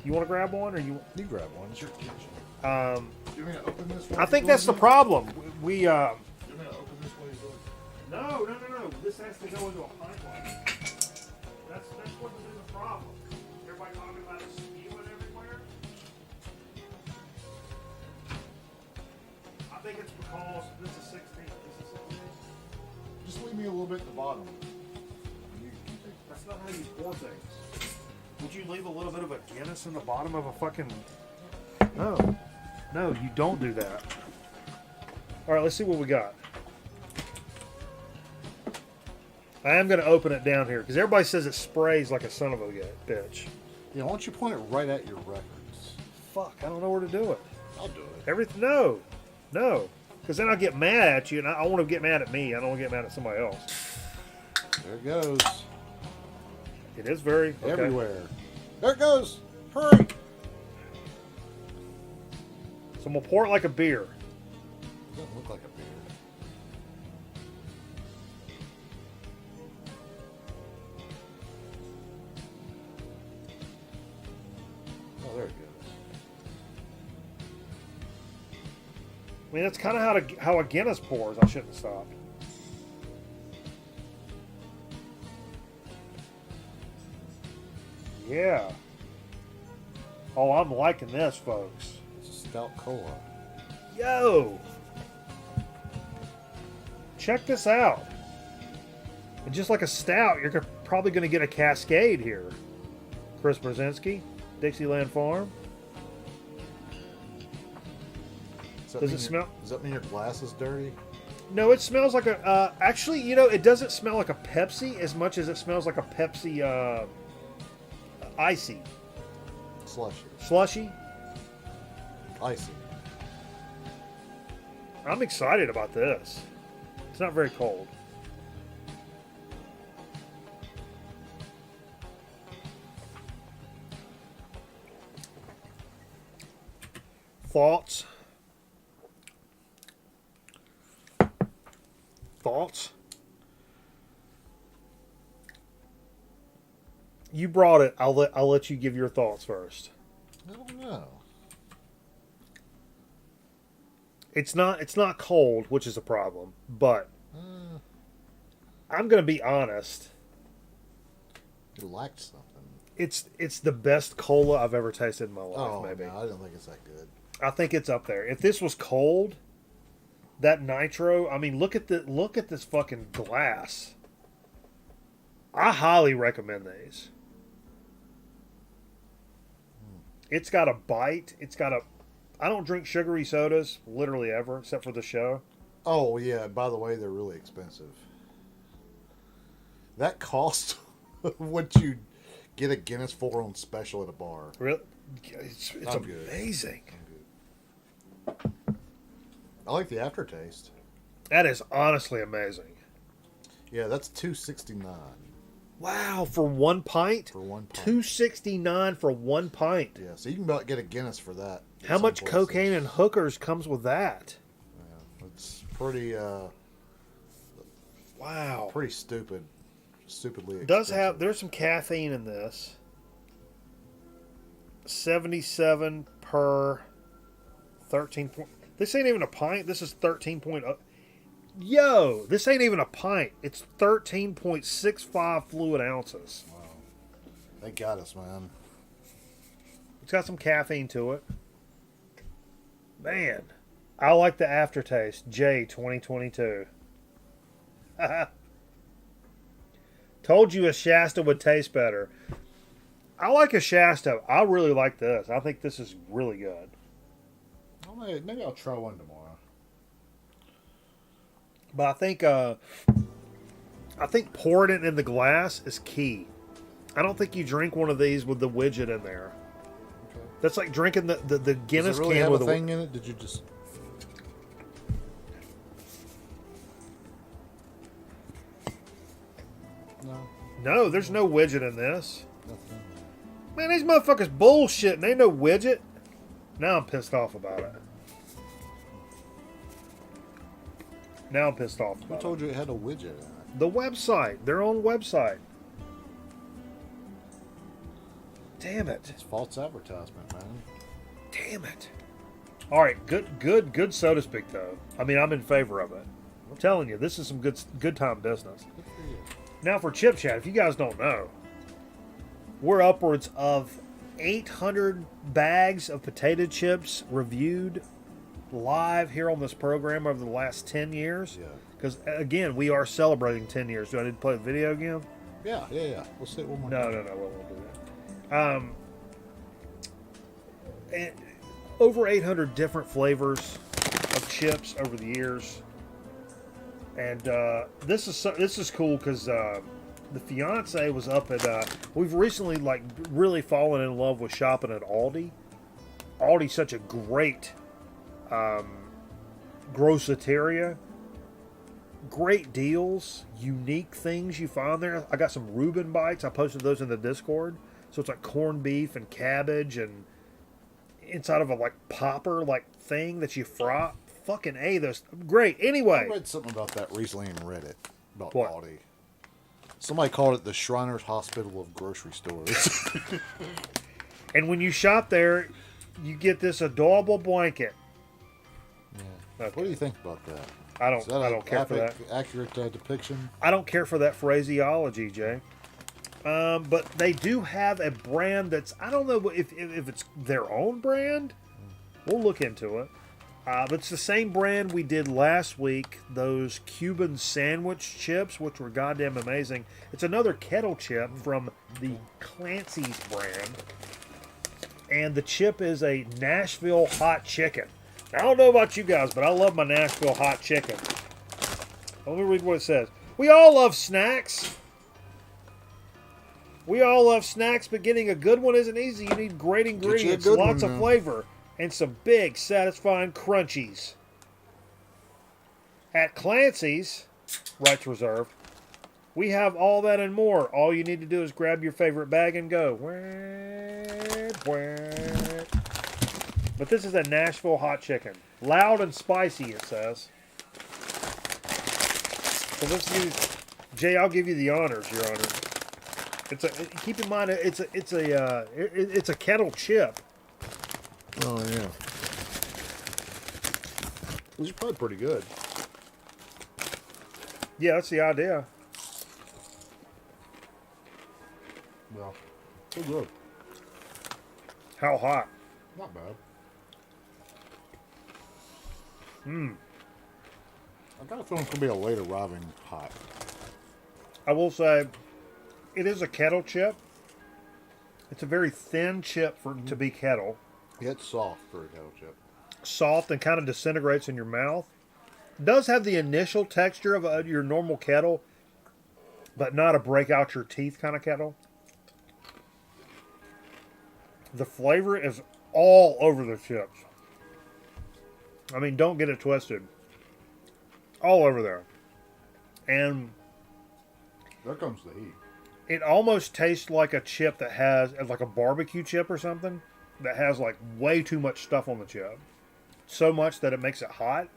You want to grab one, or you grab one? Sure. You mean to open this? I think that's the problem. We You mean to open this way? No. This has to go into a pint glass. That's what is the problem. Everybody talking about it spewing everywhere. I think it's because this is 16. This is 16. Just leave me a little bit at the bottom. That's not how you pour things. Would you leave a little bit of a Guinness in the bottom of a fucking... No. No, you don't do that. All right, let's see what we got. I am going to open it down here because everybody says it sprays like a son of a bitch. Yeah, why don't you point it right at your records? Fuck, I don't know where to do it. I'll do it. Everything, no. Because then I'll get mad at you, and I want to get mad at me. I don't want to get mad at somebody else. There it goes. It is very... Okay. Everywhere. There it goes. Hurry. So I'm going to pour it like a beer. It doesn't look like a beer. Oh, there it goes. I mean, that's kind of how a Guinness pours. I shouldn't have stopped. Yeah. Oh, I'm liking this, folks. It's a stout cola. Yo! Check this out. And just like a stout, you're probably going to get a Cascade here. Chris Brzezinski, Dixieland Farm. Does it smell? Does that mean your glass is dirty? No, it smells like a... actually, you know, it doesn't smell like a Pepsi as much as it smells like a Pepsi icy. Slushy? Icy. I'm excited about this. It's not very cold. Thoughts? You brought it. I'll let you give your thoughts first. I don't know. It's not cold, which is a problem, but I'm going to be honest. You liked something. It's the best cola I've ever tasted in my life, Oh, maybe. no, I don't think it's that good. I think it's up there. If this was cold, that nitro, I mean, look at this fucking glass. I highly recommend these. It's got a bite. I don't drink sugary sodas literally ever, except for the show. Oh, yeah. By the way, they're really expensive. That cost what you get a Guinness for on special at a bar. Really? It's amazing. I'm good. I like the aftertaste. That is honestly amazing. Yeah, that's $2.69. Wow, for one pint? For one pint. $2.69 for one pint. Yeah, so you can about get a Guinness for that. How much cocaine and hookers comes with that? Yeah, it's pretty. Wow. Pretty stupid. Stupidly expensive. There's some caffeine in this. 77 per 13. This ain't even a pint. This is 13.0. Yo, this ain't even a pint. It's 13.65 fluid ounces. Wow. They got us, man. It's got some caffeine to it. Man, I like the aftertaste. J 2022. Told you a Shasta would taste better. I like a Shasta. I really like this. I think this is really good. Well, maybe I'll try one tomorrow. But I think pouring it in the glass is key. I don't think you drink one of these with the widget in there. Okay. That's like drinking the Guinness Does it really can have with a thing in it. Did you just? No, there's no widget in this. Man, these motherfuckers bullshitting. Ain't no widget. Now I'm pissed off about it. Who told you it had a widget in it? The website. Their own website. Damn it. It's false advertisement, man. Damn it. All right, good soda speak though. I mean, I'm in favor of it. I'm telling you, this is some good time business. Good for you. Now for Chip Chat, if you guys don't know, we're upwards of 800 bags of potato chips reviewed live here on this program over the last 10 years. Yeah. Because, again, we are celebrating 10 years. Do I need to play the video again? Yeah. We'll say it one more No, time. we won't do And over 800 different flavors of chips over the years. And this is cool because the fiance was up at. We've recently like really fallen in love with shopping at Aldi. Aldi's such a great groceteria. Great deals, unique things you find there. I got some Reuben bites. I posted those in the Discord. So it's like corned beef and cabbage and inside of a like popper like thing that you fry. Fucking A, those great. Anyway, I read something about that recently in Reddit about What? Aldi. Somebody called it the Shriners Hospital of grocery stores. and when you shop there, you get this adorable blanket. Yeah. Okay. What do you think about that? I Is that don't. I don't care for that. Accurate depiction? I don't care for that phraseology, Jay. But they do have a brand that's I don't know if it's their own brand. We'll look into it. But it's the same brand we did last week. Those Cuban sandwich chips, which were goddamn amazing. It's another kettle chip from the Clancy's brand, and the chip is a Nashville hot chicken. I don't know about you guys, but I love my Nashville hot chicken. Let me read what it says. We all love snacks. We all love snacks, but getting a good one isn't easy. You need great ingredients, good lots one, of now. flavor, and some big, satisfying crunchies. At Clancy's, rights reserved, we have all that and more. All you need to do is grab your favorite bag and go. But this is a Nashville hot chicken. Loud and spicy, it says. So let's use... Jay, I'll give you the honors, Your Honor. It's a. Keep in mind, it's a kettle chip. Oh, yeah. These are probably pretty good. Yeah, that's the idea. Well, so good. How hot? Not bad. I got a feeling it's going to be a late arriving hot. I will say, it is a kettle chip. It's a very thin chip to be kettle. Yeah, it's soft for a kettle chip. Soft and kind of disintegrates in your mouth. Does have the initial texture of your normal kettle, but not a break out your teeth kind of kettle. The flavor is all over the chips. I mean, don't get it twisted. All over there. And There comes the heat. it almost tastes like a chip that has, like a barbecue chip or something, that has like way too much stuff on the chip. So much that it makes it hot.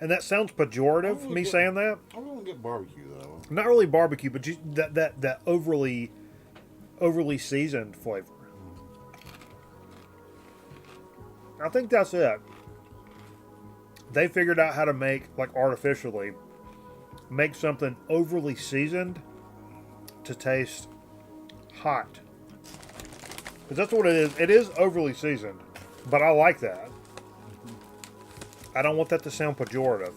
And that sounds pejorative, me saying that. I don't get barbecue, though. Not really barbecue, but just that overly seasoned flavor. I think that's it. They figured out how to make, like artificially, make something overly seasoned to taste hot. Because that's what it is. It is overly seasoned. But I like that. I don't want that to sound pejorative.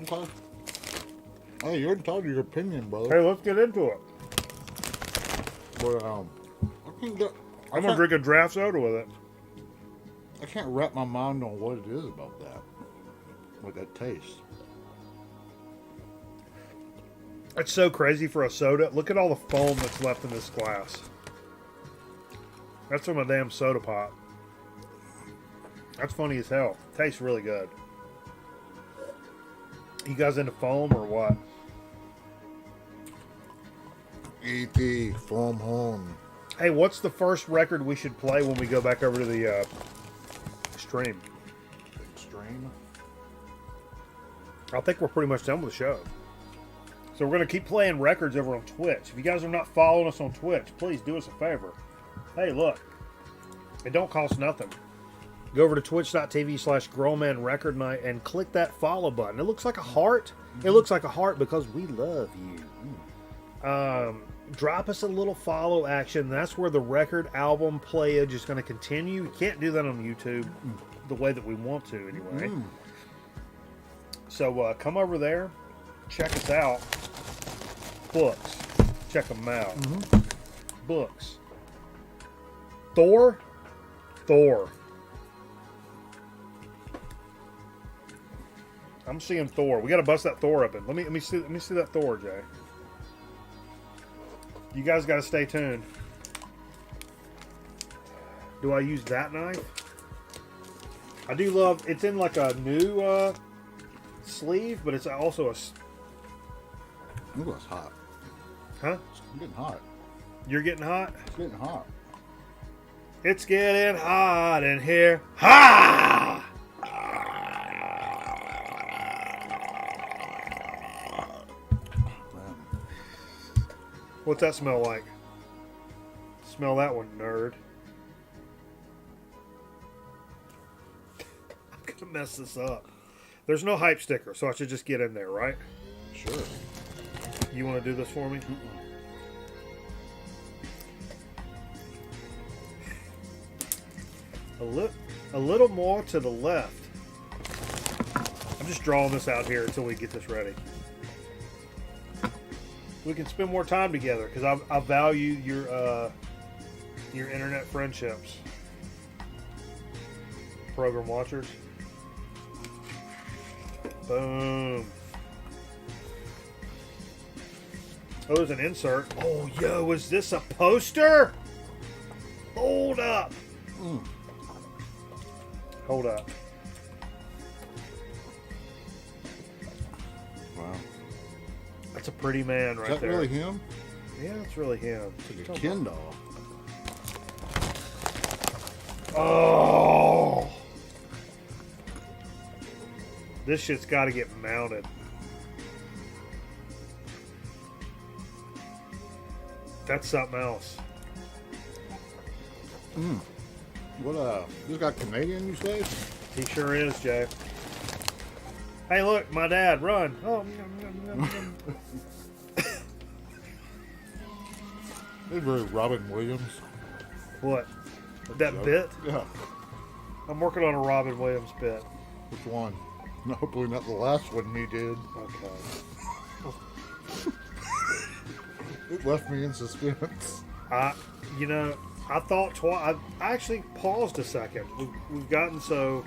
Okay. Hey, you're entitled to your opinion, brother. Hey, let's get into it. But, I can't get... I'm going to drink a draft soda with it. I can't wrap my mind on what it is about that. What that tastes. It's so crazy for a soda. Look at all the foam that's left in this glass. That's from a damn soda pop. That's funny as hell. Tastes really good. You guys into foam or what? E.T. Foam Home. Hey, what's the first record we should play when we go back over to the stream? Extreme. I think we're pretty much done with the show. So we're going to keep playing records over on Twitch. If you guys are not following us on Twitch, please do us a favor. Hey, look. It don't cost nothing. Go over to twitch.tv/GrownManRecordNight and click that follow button. It looks like a heart. It looks like a heart because we love you. Drop us a little follow action. That's where the record album playage is going to continue. You can't do that on YouTube the way that we want to anyway. So come over there. check us out. Books. Check them out. Books. Thor. I'm seeing Thor. We got to bust that Thor open. Let me see that Thor, Jay. You guys got to stay tuned. Do I use that knife? I do love. It's in like a new sleeve, but it's also a. Ooh, it's hot. Huh? I'm getting hot. You're getting hot. It's getting hot. It's getting hot in here. Ha! What's that smell like? Smell that one, nerd. I'm gonna mess this up. There's no hype sticker, so I should just get in there, right? Sure. You want to do this for me? A little more to the left. I'm just drawing this out here until we get this ready. We can spend more time together because I value your internet friendships. Program watchers. Boom. Oh, there's an insert. Oh, yo, is this a poster? Hold up. Hold up. Wow. That's a pretty man right Is that there. really him? Yeah, that's really him. It's like a Ken doll. Oh! This shit's got to get mounted. That's something else. What this got Canadian, you say? He sure is, Jay. Hey, look, my dad, run. Oh, This is very Robin Williams. what? That bit? Yeah. I'm working on a Robin Williams bit. Which one? No, hopefully not the last one he did. Okay. It left me in suspense. I thought twice. I actually paused a second. We've gotten so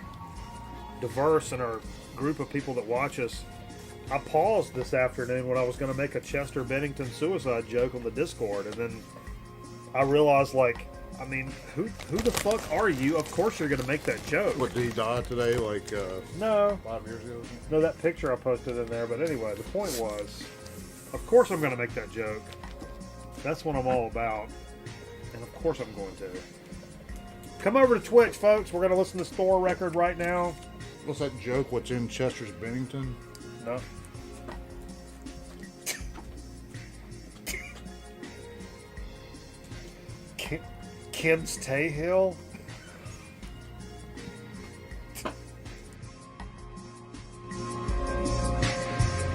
diverse in our group of people that watch us. I paused this afternoon when I was going to make a Chester Bennington suicide joke on the Discord, and then I realized, like, I mean, who the fuck are you? Of course you're going to make that joke. What, did he die today, like, No. 5 years ago? No, that picture I posted in there. But anyway, the point was, of course I'm going to make that joke. That's what I'm all about. And of course I'm going to. Come over to Twitch, folks. We're going to listen to this Thor record right now. What's that joke? What's in Chester's Bennington? No. Kim's Tay Hill?